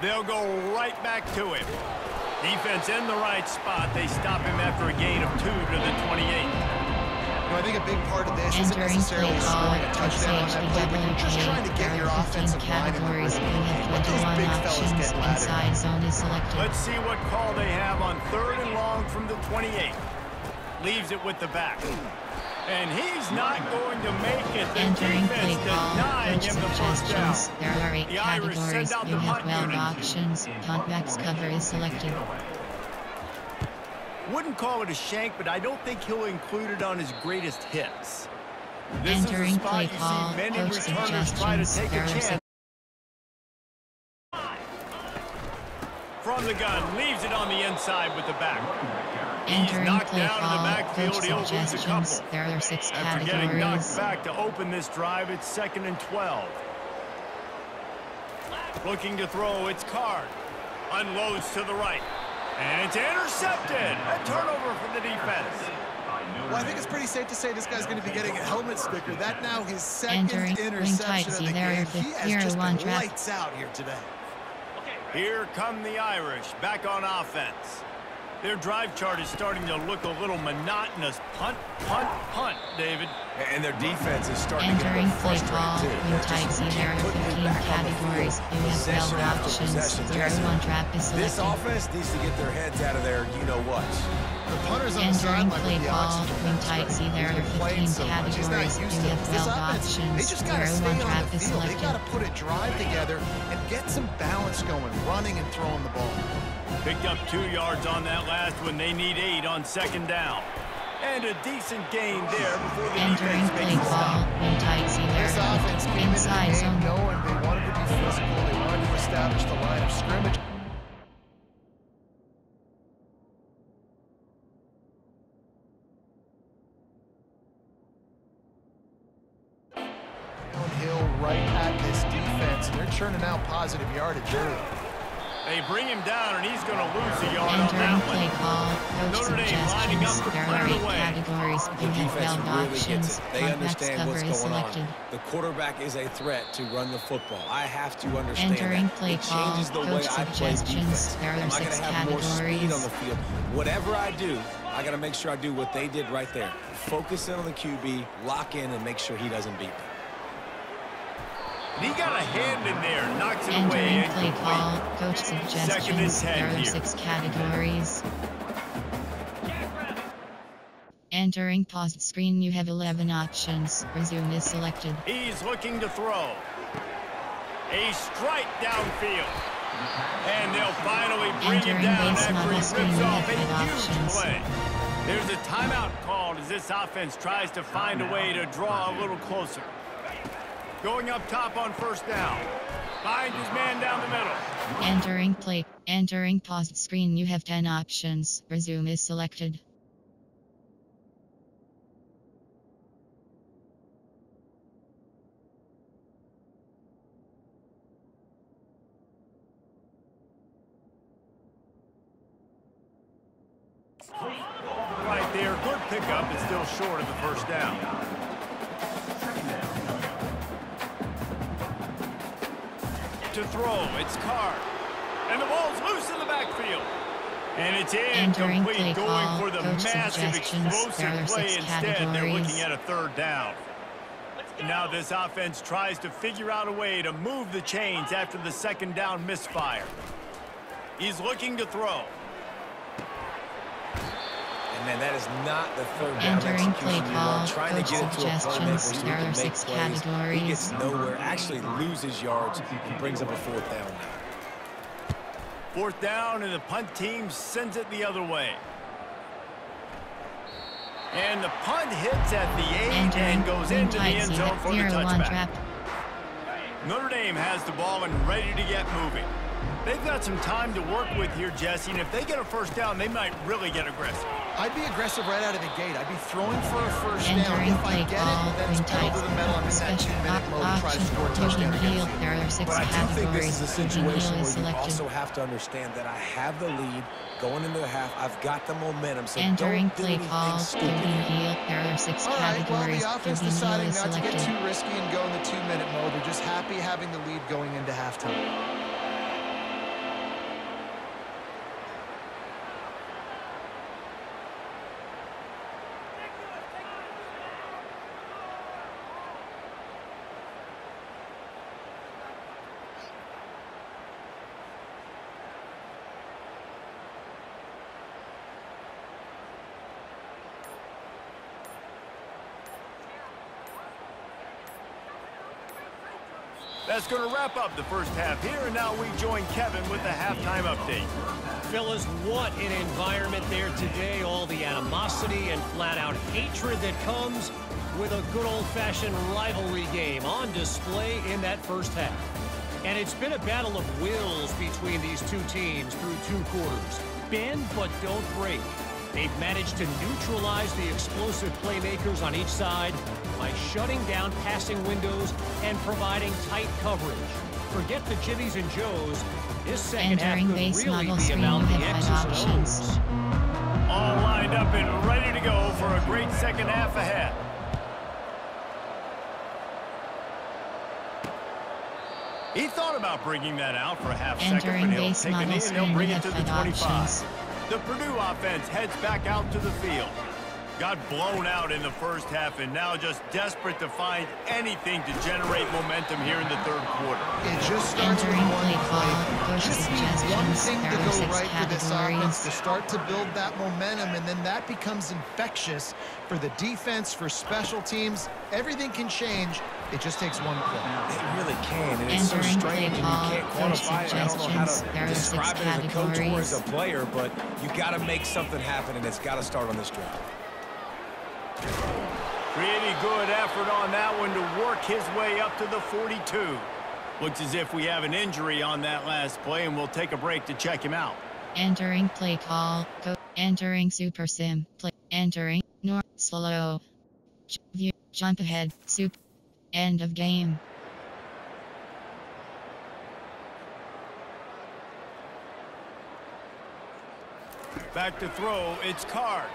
They'll go right back to him. Defense in the right spot. They stop him after a gain of 2 to the 28. I think a big part of this isn't necessarily scoring a touchdown on that play, but you're just trying to get your offensive line in the right. Let those big fellas get laddered. Let's see what call they have on 3rd and long from the 28. Leaves it with the back. And he's not going to make it. The Entering play defense call, denying coach him the first down. suggestions. There are 8 The Irish categories. send out You the have punt 12 unit. options. Puntbacks cover is selected. Wouldn't call it a shank, but I don't think he'll include it on his greatest hits. This Entering is a spot play you call, see many coach returners try to suggestions. take There a are chance. From the gun, leaves it on the inside with the back. He's Entering knocked play down in the call, backfield. coach He'll lose a suggestions. couple. There are 6 After getting knocked categories. back to open this drive, it's 2nd and 12. Looking to throw, it's Card. Unloads to the right. And it's intercepted. A turnover for the defense. Well, I think it's pretty safe to say this guy's going to be getting a helmet sticker. That now his second Entering interception of the game. He has just been trap. lights out here today. Here come the Irish back on offense. Their drive chart is starting to look a little monotonous. Punt, punt, punt, David. And their defense is starting to get a Entering little play frustrated, call, too. when tight see there are 15 categories. You have 12 Possession after options. possession. 0-1 trap is This selected. offense needs to get their heads out of there, you-know-what. The punter's on the Entering sideline play with the call, oxygen when mask, tight right? see there He's are been playing 15 so much. He's not categories. used You to have it. This 12 offense, options. they just got to stay 0-1 on trap the is field. They got selected. to put a drive together and get some balance going, running and throwing the ball. Picked up 2 yards on that last one. They need 8 on 2nd down. And a decent gain there before the Entering defense play makes a call, stop. when tight see there This are offense came into the inside game zone. knowing they wanted to be physical. They wanted to establish the line of scrimmage. Downhill right at this defense, and they're churning out positive yardage early. They bring him down, and he's going to lose a yard on Entering that play one. call, coach Notre Dame lining up suggestions. to There clear are it 8 away. categories. The You have defense 12 really gets options. it. They Puntbacks understand cover what's is going on. selected. The quarterback is a threat to run the football. I have to understand Entering that. play It changes the call, way coach I play suggestions. defense. There are Am I going 6 to have more speed categories. on the field? Whatever I do, I got to make sure I do what they did right there. Focus in on the QB, lock in, and make sure he doesn't beat me. He got a hand in there, knocks it Entering away. play incomplete. call, coach 2nd and suggestions. 10 There are here. 6 categories. Entering paused screen, you have 11 options. Resume is selected. He's looking to throw. A strike downfield. And they'll finally bring him Entering down base after he model rips screen, you off have a 5 huge options. play. There's a timeout called as this offense tries to find a way to draw a little closer. Going up top on first down. Finds his man down the middle. Entering play. Entering paused screen. You have 10 options. Resume is selected. Right there, good pickup, is still short of the first down. To throw, it's Carr. And the ball's loose in the backfield. And it's incomplete, going for the massive explosive play instead. They're looking at a third down. Now this offense tries to figure out a way to move the chains after the second down misfire. He's looking to throw. And man, that is not the third down execution you want. Trying to get it to a playmaker who can make plays. He gets nowhere, actually loses yards, and brings up a fourth down now. Fourth down, and the punt team sends it the other way. And the punt hits at the 8 and goes into the end zone for the touchback. Notre Dame has the ball and ready to get moving. They've got some time to work with here, Jesse, and if they get a first down, they might really get aggressive. I'd be aggressive right out of the gate. I'd be throwing for a first down. If I get it, then it's pedal to the metal. I'm in that 2-minute mode to try to score a touchdown against you. There are 6 but I do think this categories. is a situation where you also have to understand that I have the lead going into the half. I've got the momentum, so Entering don't do play anything call, stupid. heel. There are 6 All right, well, categories. the offense deciding not to get too risky and go in the 2-minute mode. They're just happy having the lead going into halftime. That's going to wrap up the first half here, and now we join Kevin with the halftime update. Fellas, what an environment there today. All the animosity and flat-out hatred that comes with a good old-fashioned rivalry game on display in that first half. And it's been a battle of wills between these two teams through 2 quarters. Bend but don't break. They've managed to neutralize the explosive playmakers on each side by shutting down passing windows and providing tight coverage. Forget the Jimmies and Joes. This second half could really be about the X's and O's. All lined up and ready to go for a great second half ahead. He thought about bringing that out for a half second, but he'll take a knee and he'll bring it to the 25. The Purdue offense heads back out to the field. Got blown out in the first half and now just desperate to find anything to generate momentum here in the third quarter. It just starts with one play. Just needs one thing to go right for this offense to start to build that momentum, and then that becomes infectious for the defense, for special teams. Everything can change. It just takes one play. It really can, and it's so strange, and you can't quantify it. I don't know how to describe it as a coach or as a player, but you got to make something happen, and it's got to start on this drive. Pretty good effort on that one to work his way up to the 42. Looks as if we have an injury on that last play, and we'll take a break to check him out. Entering play call. Entering super sim. Play. Entering north slow. View. Jump ahead. Super. End of game. Back to throw. It's Carr.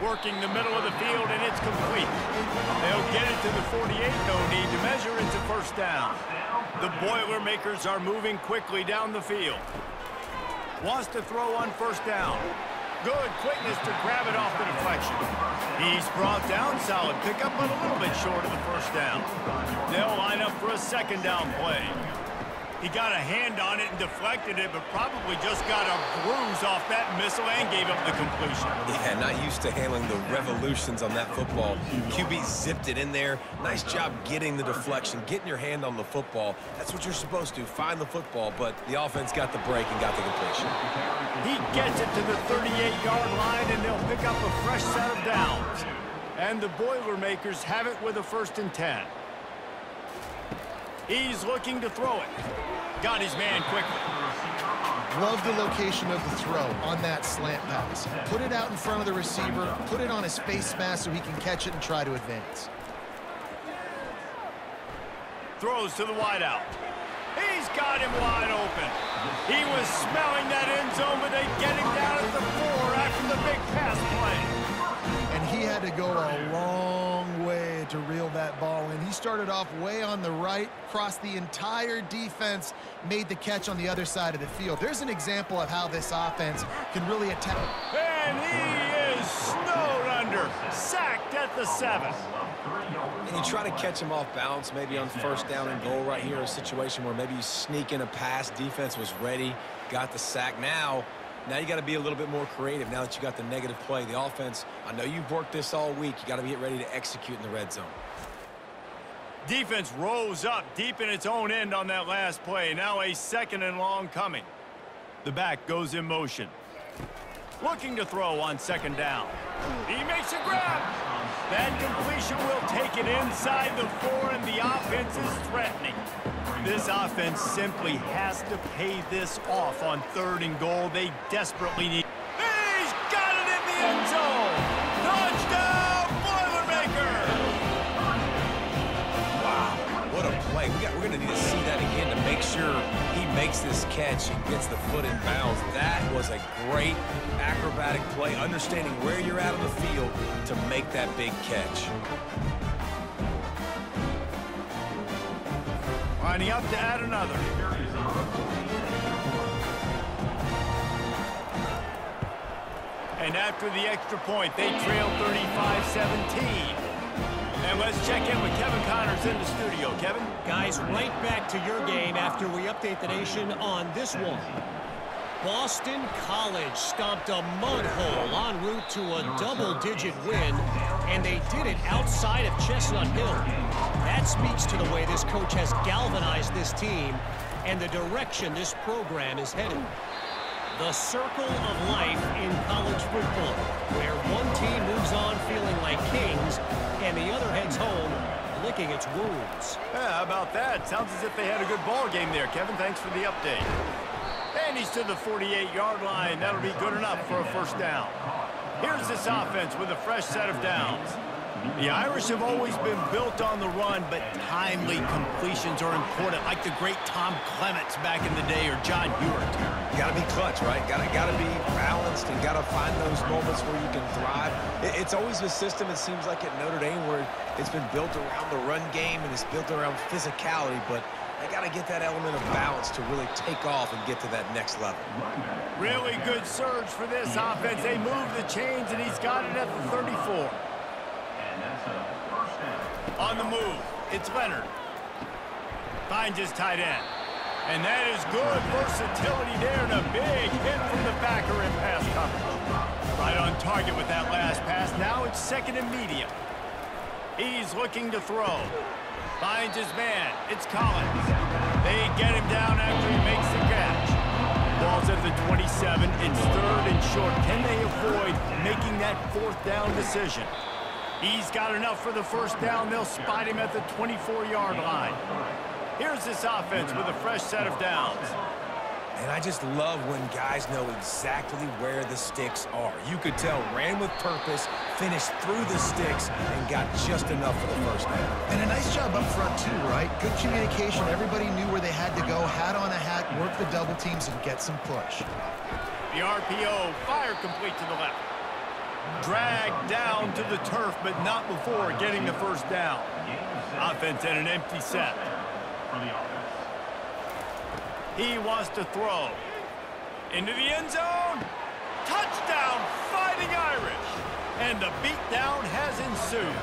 Working the middle of the field, and it's complete. They'll get it to the 48. No need to measure. It's a first down. The Boilermakers are moving quickly down the field. Wants to throw on first down. Good quickness to grab it off the deflection. He's brought down. Solid pickup, but a little bit short of the first down. They'll line up for a second down play. He got a hand on it and deflected it, but probably just got a bruise off that missile and gave up the completion. Yeah, not used to handling the revolutions on that football. QB zipped it in there. Nice job getting the deflection, getting your hand on the football. That's what you're supposed to, find the football, but the offense got the break and got the completion. He gets it to the 38-yard line, and they'll pick up a fresh set of downs. And the Boilermakers have it with a 1st and 10. He's looking to throw it. Got his man quickly. Love the location of the throw on that slant pass. Put it out in front of the receiver, put it on his face mask so he can catch it and try to advance. Throws to the wideout. He's got him wide open. He was smelling that end zone, but they get him down at the 4 after the big pass play. And he had to go a long way to reel that ball in. He started off way on the right, crossed the entire defense, made the catch on the other side of the field. There's an example of how this offense can really attack. And he is snowed under, sacked at the 7. And you try to catch him off balance, maybe on 1st down and goal right here, a situation where maybe you sneak in a pass, defense was ready, got the sack. Now you got to be a little bit more creative now that you got the negative play. The offense, I know you've worked this all week. You got to get ready to execute in the red zone. Defense rose up deep in its own end on that last play. Now a 2nd and long coming. The back goes in motion. Looking to throw on 2nd down. He makes a grab. That completion will take it inside the 4, and the offense is threatening. This offense simply has to pay this off on 3rd and goal. They desperately need. He's got it in the end zone. Touchdown, Boilermakers! Wow, what a play. We're going to need to see that again to make sure he makes this catch and gets the foot in bounds. That was a great acrobatic play, understanding where you're at on the field to make that big catch. Lining up to add another. And after the extra point, they trail 35-17. And let's check in with Kevin Connors in the studio. Kevin? Guys, right back to your game after we update the nation on this one. Boston College stomped a mud hole en route to a double-digit win, and they did it outside of Chestnut Hill. That speaks to the way this coach has galvanized this team and the direction this program is headed. The circle of life in college football, where one team moves on feeling like kings and the other heads home licking its wounds. Yeah, how about that? Sounds as if they had a good ball game there, Kevin. Thanks for the update. And he's to the 48-yard line. That'll be good enough for a 1st down. Here's this offense with a fresh set of downs. The Irish have always been built on the run, but timely completions are important, like the great Tom Clements back in the day or John Hewart. You got to be clutch, right? Got to be balanced and got to find those moments where you can thrive. It's always a system, it seems like, at Notre Dame where it's been built around the run game and it's built around physicality, but they got to get that element of balance to really take off and get to that next level. Really good surge for this offense. They move the chains, and he's got it at the 34. On the move, it's Leonard. Finds his tight end. And that is good versatility there, and a big hit from the backer in pass coverage. Right on target with that last pass. Now it's 2nd and medium. He's looking to throw. Finds his man. It's Collins. They get him down after he makes the catch. Ball's at the 27. It's 3rd and short. Can they avoid making that 4th down decision? He's got enough for the 1st down. They'll spot him at the 24-yard line. Here's this offense with a fresh set of downs. And I just love when guys know exactly where the sticks are. You could tell, ran with purpose, finished through the sticks, and got just enough for the 1st down. And a nice job up front, too, right? Good communication. Everybody knew where they had to go, hat on a hat, work the double teams, and get some push. The RPO, fire complete to the left. Dragged down to the turf, but not before getting the 1st down. Offense at an empty set. He wants to throw. Into the end zone. Touchdown, Fighting Irish. And the beatdown has ensued.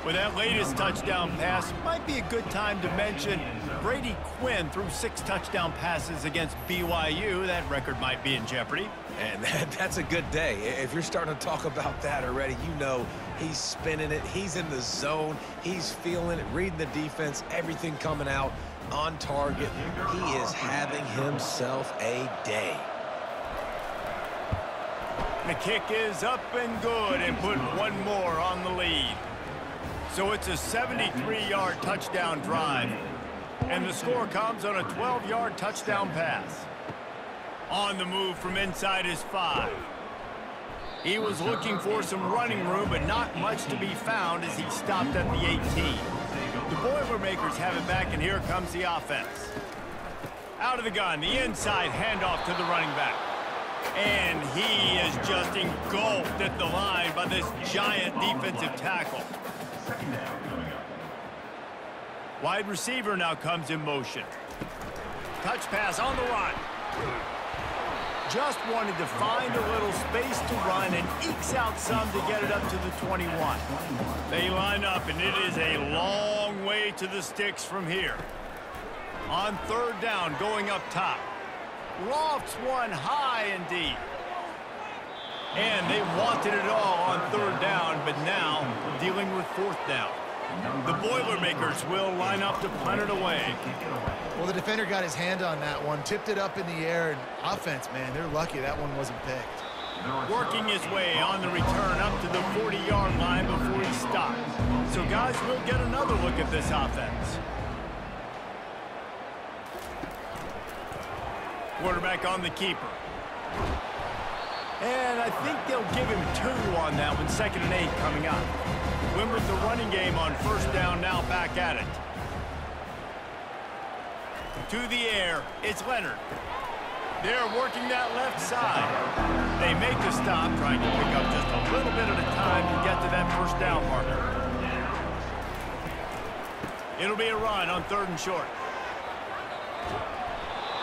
With that latest touchdown pass, might be a good time to mention Brady Quinn threw 6 touchdown passes against BYU. That record might be in jeopardy. And that's a good day. If you're starting to talk about that already, you know he's spinning it. He's in the zone. He's feeling it, reading the defense, everything coming out on target. He is having himself a day. The kick is up and good and put one more on the lead. So it's a 73-yard touchdown drive. And the score comes on a 12-yard touchdown pass. On the move from inside his 5. He was looking for some running room, but not much to be found as he stopped at the 18. The Boilermakers have it back, and here comes the offense. Out of the gun, the inside handoff to the running back. And he is just engulfed at the line by this giant defensive tackle. Wide receiver now comes in motion. Touch pass on the run. Just wanted to find a little space to run and ekes out some to get it up to the 21. They line up, and it is a long way to the sticks from here. On 3rd down, going up top. Lofts one high and deep. And they wanted it all on 3rd down, but now dealing with 4th down. The Boilermakers will line up to punt it away. Well, the defender got his hand on that one, tipped it up in the air, and offense, man, they're lucky that one wasn't picked. Working his way on the return up to the 40-yard line before he stopped. So, guys, we'll get another look at this offense. Quarterback on the keeper. And I think they'll give him 2 on that one, 2nd and 8 coming up. Win with the running game on 1st down, now back at it. To the air, it's Leonard. They're working that left side. They make the stop, trying to pick up just a little bit at a time to get to that 1st down marker. It'll be a run on 3rd and short.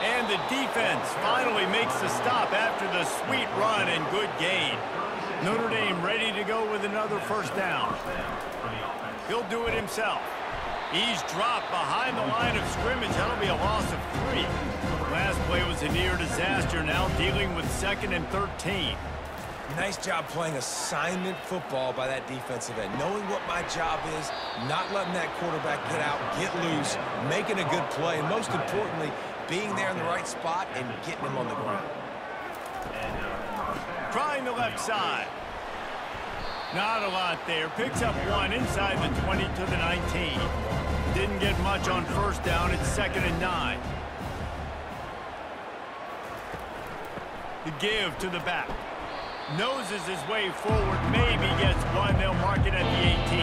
And the defense finally makes the stop after the sweet run and good gain. Notre Dame ready to go with another 1st down. He'll do it himself. He's dropped behind the line of scrimmage. That'll be a loss of 3. Last play was a near disaster, now dealing with 2nd and 13. Nice job playing assignment football by that defensive end. Knowing what my job is, not letting that quarterback get out, get loose, making a good play, and most importantly, being there in the right spot and getting him on the ground. Trying the left side. Not a lot there. Picks up 1 inside the 20 to the 19. Didn't get much on 1st down. It's 2nd and 9. The give to the back. Noses his way forward. Maybe gets 1. They'll mark it at the 18.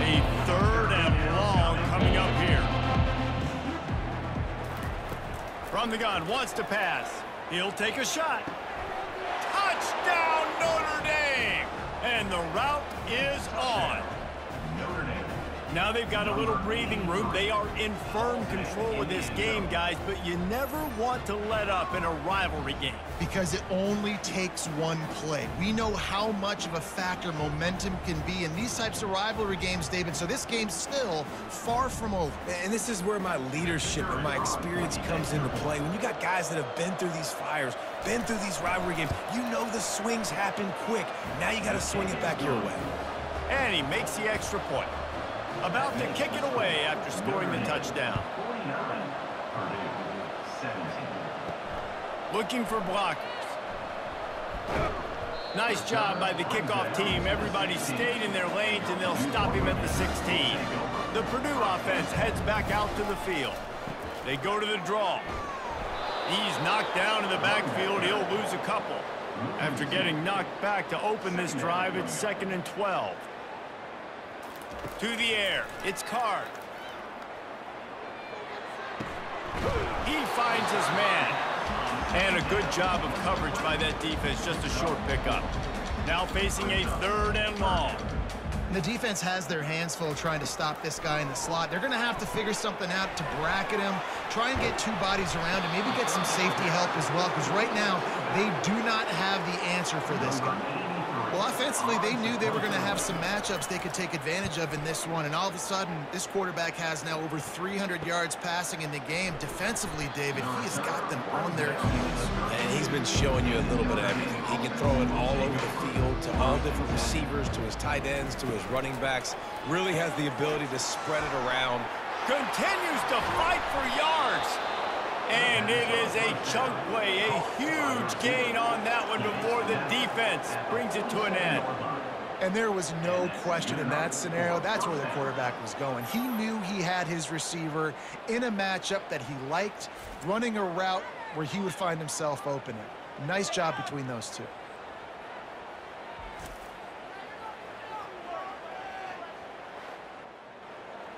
A 3rd and long coming up here. From the gun, wants to pass. He'll take a shot. Touchdown, Notre Dame! And the route is on. Now they've got a little breathing room. They are in firm control of this game, guys, but you never want to let up in a rivalry game. Because it only takes one play. We know how much of a factor momentum can be in these types of rivalry games, David, so this game's still far from over. And this is where my leadership and my experience comes into play. When you got guys that have been through these fires, been through these rivalry games, you know the swings happen quick. Now you got to swing it back your way. And he makes the extra point. About to kick it away after scoring the touchdown. Looking for blockers. Nice job by the kickoff team. Everybody stayed in their lanes, and they'll stop him at the 16. The Purdue offense heads back out to the field. They go to the draw. He's knocked down in the backfield. He'll lose a couple. After getting knocked back to open this drive, it's 2nd and 12. To the air, it's Card. He finds his man. And a good job of coverage by that defense, just a short pickup. Now facing a 3rd and long. And the defense has their hands full trying to stop this guy in the slot. They're going to have to figure something out to bracket him, try and get 2 bodies around him, maybe get some safety help as well, because right now they do not have the answer for this guy. Well, offensively, they knew they were going to have some matchups they could take advantage of in this one, and all of a sudden, this quarterback has now over 300 yards passing in the game. Defensively, David, he has got them on their heels. And he's been showing you a little bit of everything. He can throw it all over the field to all different receivers, to his tight ends, to his running backs. Really has the ability to spread it around. Continues to fight for yards. And it is a chunk play, a huge gain on that one before the defense brings it to an end. And there was no question in that scenario. That's where the quarterback was going. He knew he had his receiver in a matchup that he liked, running a route where he would find himself open. Nice job between those two.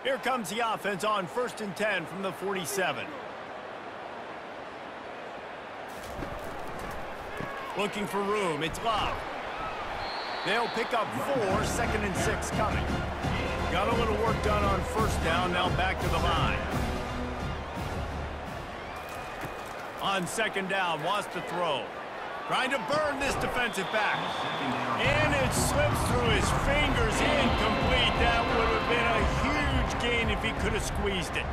Here comes the offense on 1st and 10 from the 47. Looking for room, it's Love. They'll pick up 4, 2nd and 6 coming. Got a little work done on 1st down, now back to the line. On 2nd down, wants to throw. Trying to burn this defensive back. And it slips through his fingers, incomplete. That would have been a huge gain if he could have squeezed it.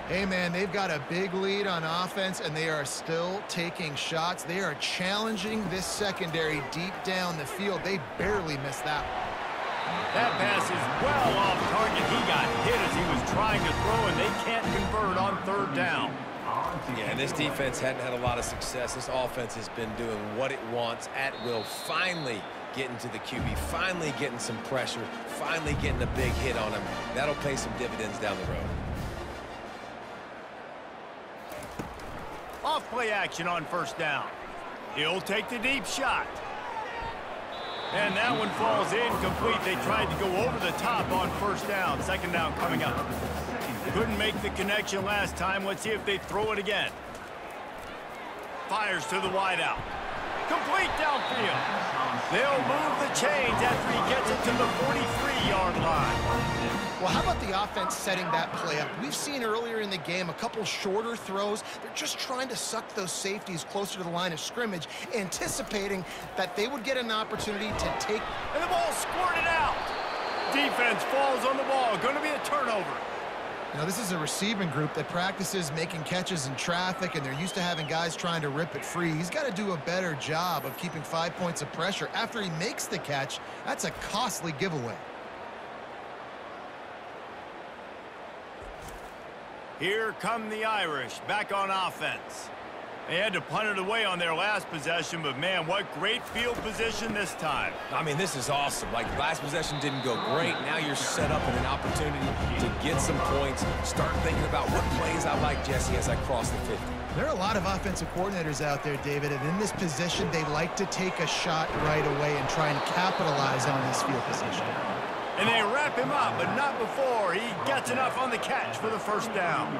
Hey, man, they've got a big lead on offense, and they are still taking shots. They are challenging this secondary deep down the field. They barely missed that one. That pass is well off target. He got hit as he was trying to throw, and they can't convert on 3rd down. Yeah, and this defense hadn't had a lot of success. This offense has been doing what it wants at will. Finally getting to the QB, finally getting some pressure, finally getting a big hit on him. That'll pay some dividends down the road. Off play action on 1st down. He'll take the deep shot. And that one falls incomplete. They tried to go over the top on 1st down. 2nd down coming up. Couldn't make the connection last time. Let's see if they throw it again. Fires to the wideout. Complete downfield. They'll move the chains after he gets it to the 43-yard line. Well, how about the offense setting that play up? We've seen earlier in the game a couple shorter throws. They're just trying to suck those safeties closer to the line of scrimmage, anticipating that they would get an opportunity to take. And the ball squirted out. Defense falls on the ball. Going to be a turnover. You know, this is a receiving group that practices making catches in traffic, and they're used to having guys trying to rip it free. He's got to do a better job of keeping 5 points of pressure after he makes the catch. That's a costly giveaway. Here come the Irish, back on offense. They had to punt it away on their last possession, but man, what great field position this time. I mean, this is awesome. Like, last possession didn't go great. Now you're set up in an opportunity to get some points. Start thinking about what plays I like, Jesse, as I cross the 50. There are a lot of offensive coordinators out there, David, and in this position, they like to take a shot right away and try and capitalize on this field position. And they wrap him up, but not before he gets enough on the catch for the 1st down.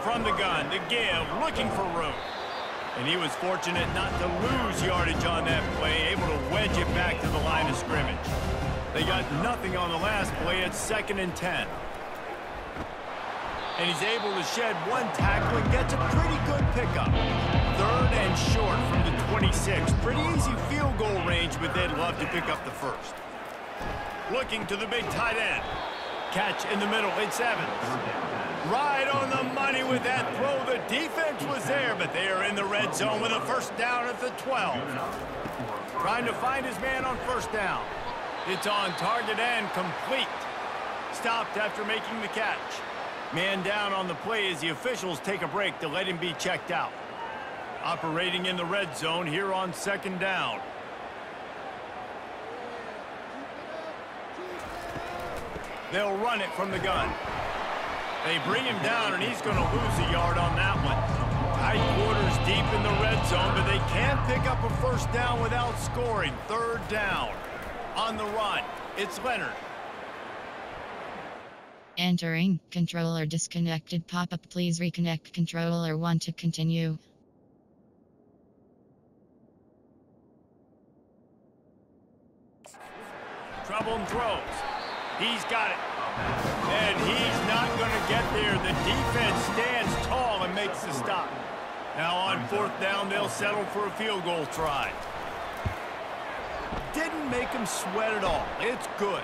From the gun to give, looking for room. And he was fortunate not to lose yardage on that play, able to wedge it back to the line of scrimmage. They got nothing on the last play. It's 2nd and 10. And he's able to shed one tackle and gets a pretty good pickup. 3rd and short from the 26. Pretty easy field goal range, but they'd love to pick up the 1st. Looking to the big tight end. Catch in the middle, it's Evans. Right on the money with that throw. The defense was there, but they are in the red zone with a 1st down at the 12. Trying to find his man on 1st down. It's on target and complete. Stopped after making the catch. Man down on the play as the officials take a break to let him be checked out. Operating in the red zone here on 2nd down. They'll run it from the gun. They bring him down, and he's going to lose a yard on that one. Tight quarters deep in the red zone, but they can't pick up a 1st down without scoring. 3rd down. On the run, it's Leonard. Entering, controller disconnected pop-up. Please reconnect controller 1 to continue. Trouble and throws. He's got it. And he's not going to get there. The defense stands tall and makes the stop. Now on 4th down, they'll settle for a field goal try. didn't make him sweat at all. It's good.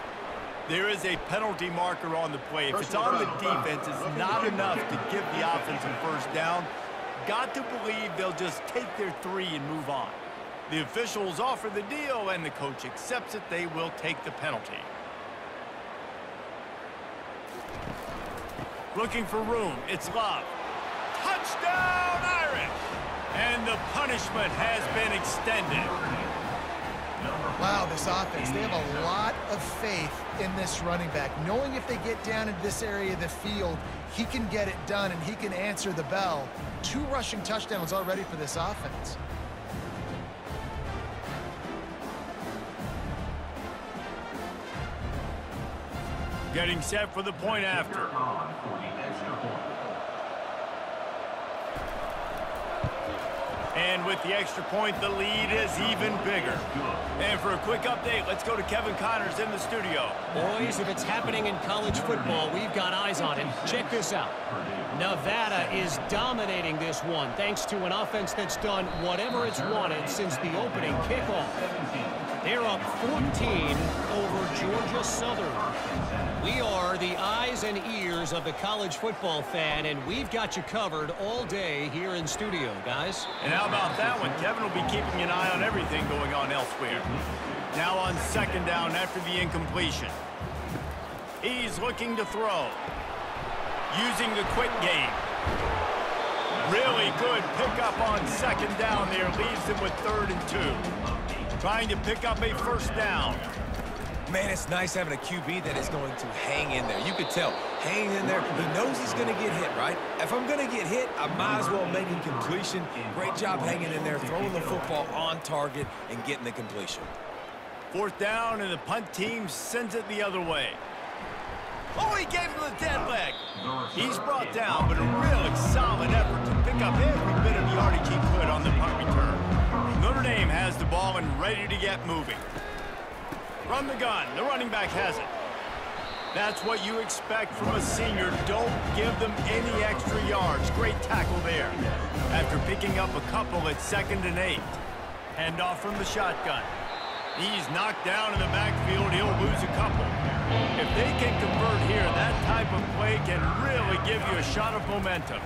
There is a penalty marker on the play. If it's on the defense, it's not enough to give the offense a first down. Got to believe they'll just take their 3 and move on. The officials offer the deal, and the coach accepts it. They will take the penalty. Looking for room. It's Love. Touchdown, Irish! And the punishment has been extended. Wow, this offense, they have a lot of faith in this running back. Knowing if they get down into this area of the field, he can get it done and he can answer the bell. 2 rushing touchdowns already for this offense. Getting set for the point after. And with the extra point, the lead is even bigger. And for a quick update, let's go to Kevin Connors in the studio. Boys, if it's happening in college football, we've got eyes on it. Check this out. Nevada is dominating this one thanks to an offense that's done whatever it's wanted since the opening kickoff. They're up 14 over Georgia Southern. We are the eyes and ears of the college football fan, and we've got you covered all day here in studio, guys. And how about that one? Kevin will be keeping an eye on everything going on elsewhere. Now on second down after the incompletion. He's looking to throw. Using the quick game. Really good pickup on second down there. Leaves him with 3rd and 2. Trying to pick up a first down. Man, it's nice having a QB that is going to hang in there. You could tell, hanging in there, he knows he's going to get hit, right? If I'm going to get hit, I might as well make a completion. Great job hanging in there, throwing the football on target and getting the completion. 4th down, and the punt team sends it the other way. Oh, he gave him the dead leg. He's brought down, but a really solid effort to pick up every bit of yardage he could on the punt return. Notre Dame has the ball and ready to get moving. From the gun, the running back has it. That's what you expect from a senior. Don't give them any extra yards. Great tackle there. After picking up a couple at 2nd and 8. Hand off from the shotgun. He's knocked down in the backfield. He'll lose a couple. If they can convert here, that type of play can really give you a shot of momentum.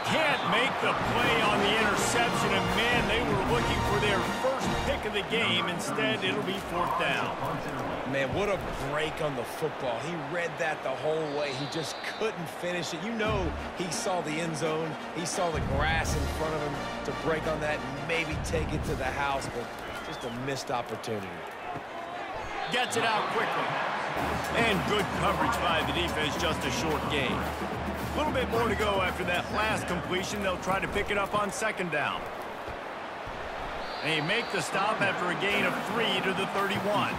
Can't make the play on the interception, and man, they were looking for their first pick of the game. Instead, it'll be 4th down. Man, what a break on the football. He read that the whole way. He just couldn't finish it. You know he saw the end zone. He saw the grass in front of him to break on that and maybe take it to the house, but just a missed opportunity. Gets it out quickly. And good coverage by the defense, just a short gain. A little bit more to go after that last completion. They'll try to pick it up on 2nd down. They make the stop after a gain of 3 to the 31.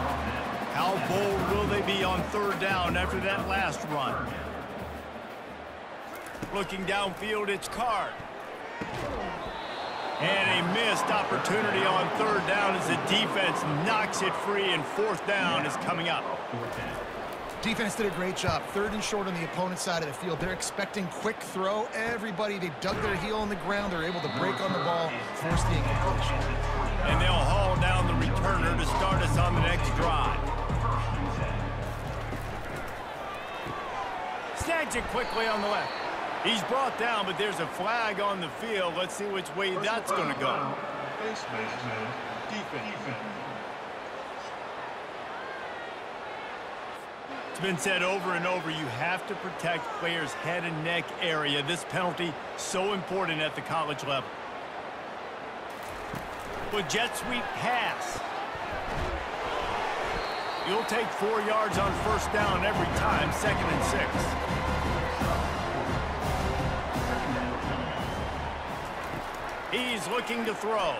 How bold will they be on 3rd down after that last run? Looking downfield, it's Card. And a missed opportunity on 3rd down as the defense knocks it free, and 4th down is coming up. Defense did a great job. 3rd and short on the opponent's side of the field. They're expecting quick throw. Everybody, they dug their heel on the ground. They're able to break on the ball, force the incompletion. And they'll haul down the returner to start us on the next drive. Snags it quickly on the left. He's brought down, but there's a flag on the field. Let's see which way that's going to go. It's been said over and over, you have to protect players' head and neck area. This penalty, so important at the college level. With jet sweep pass. You'll take 4 yards on 1st down every time, 2nd and 6. He's looking to throw.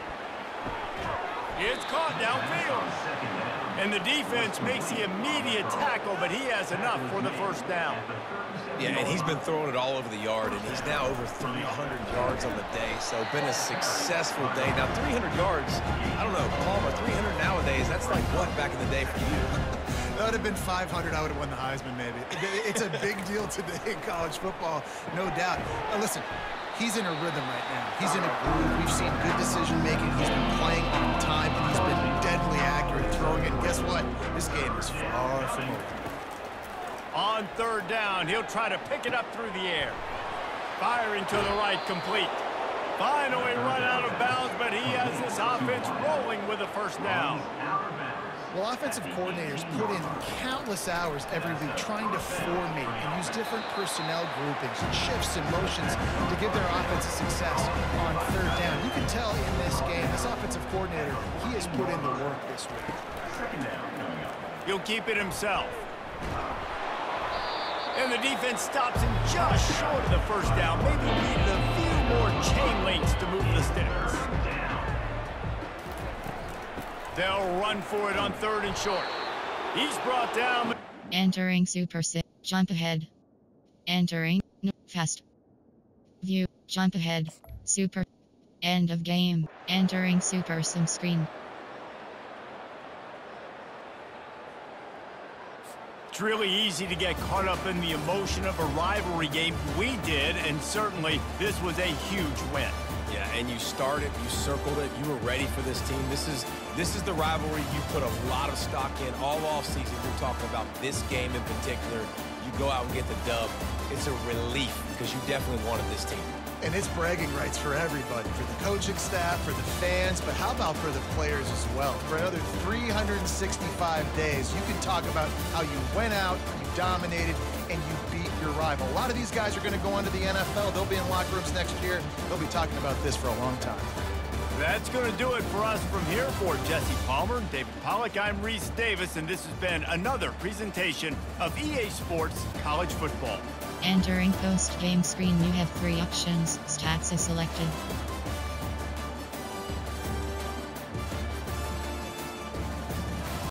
It's caught downfield. And the defense makes the immediate tackle, but he has enough for the 1st down. Yeah, and he's been throwing it all over the yard, and he's now over 300 yards on the day, so been a successful day. Now, 300 yards, I don't know, Palmer, 300 nowadays, that's like what back in the day for you? That would have been 500. I would have won the Heisman, maybe. It's a big deal today in college football, no doubt. Now, listen, he's in a rhythm right now. He's in a groove. We've seen good decision-making. He's been playing third down. He'll try to pick it up through the air. Firing to the right, complete. Finally run out of bounds, but he has this offense rolling with a first down. Well, offensive coordinators put in countless hours every week trying to formate and use different personnel groupings and shifts and motions to give their offense success on third down. You can tell in this game, this offensive coordinator, he has put in the work this week. He'll keep it himself. And the defense stops him just short of the first down. Maybe needed a few more chain links to move the sticks. They'll run for it on third and short. He's brought down. Entering Super Sim. Jump ahead. Entering. No, fast. View. Jump ahead. Super. End of game. Entering Super Sim screen. It's really easy to get caught up in the emotion of a rivalry game. We did, and certainly this was a huge win. Yeah, and you started, you circled it, you were ready for this team. This is the rivalry you put a lot of stock in all offseason. You're talking about this game in particular. You go out and get the dub. It's a relief because you definitely wanted this team. And it's bragging rights for everybody, for the coaching staff, for the fans, but how about for the players as well? For another 365 days, you can talk about how you went out, you dominated, and you beat your rival. A lot of these guys are going to go on to the NFL. They'll be in locker rooms next year. They'll be talking about this for a long time. That's going to do it for us from here. For Jesse Palmer, David Pollack, I'm Reese Davis, and this has been another presentation of EA Sports College Football. Entering post-game screen, you have 3 options. Stats is selected.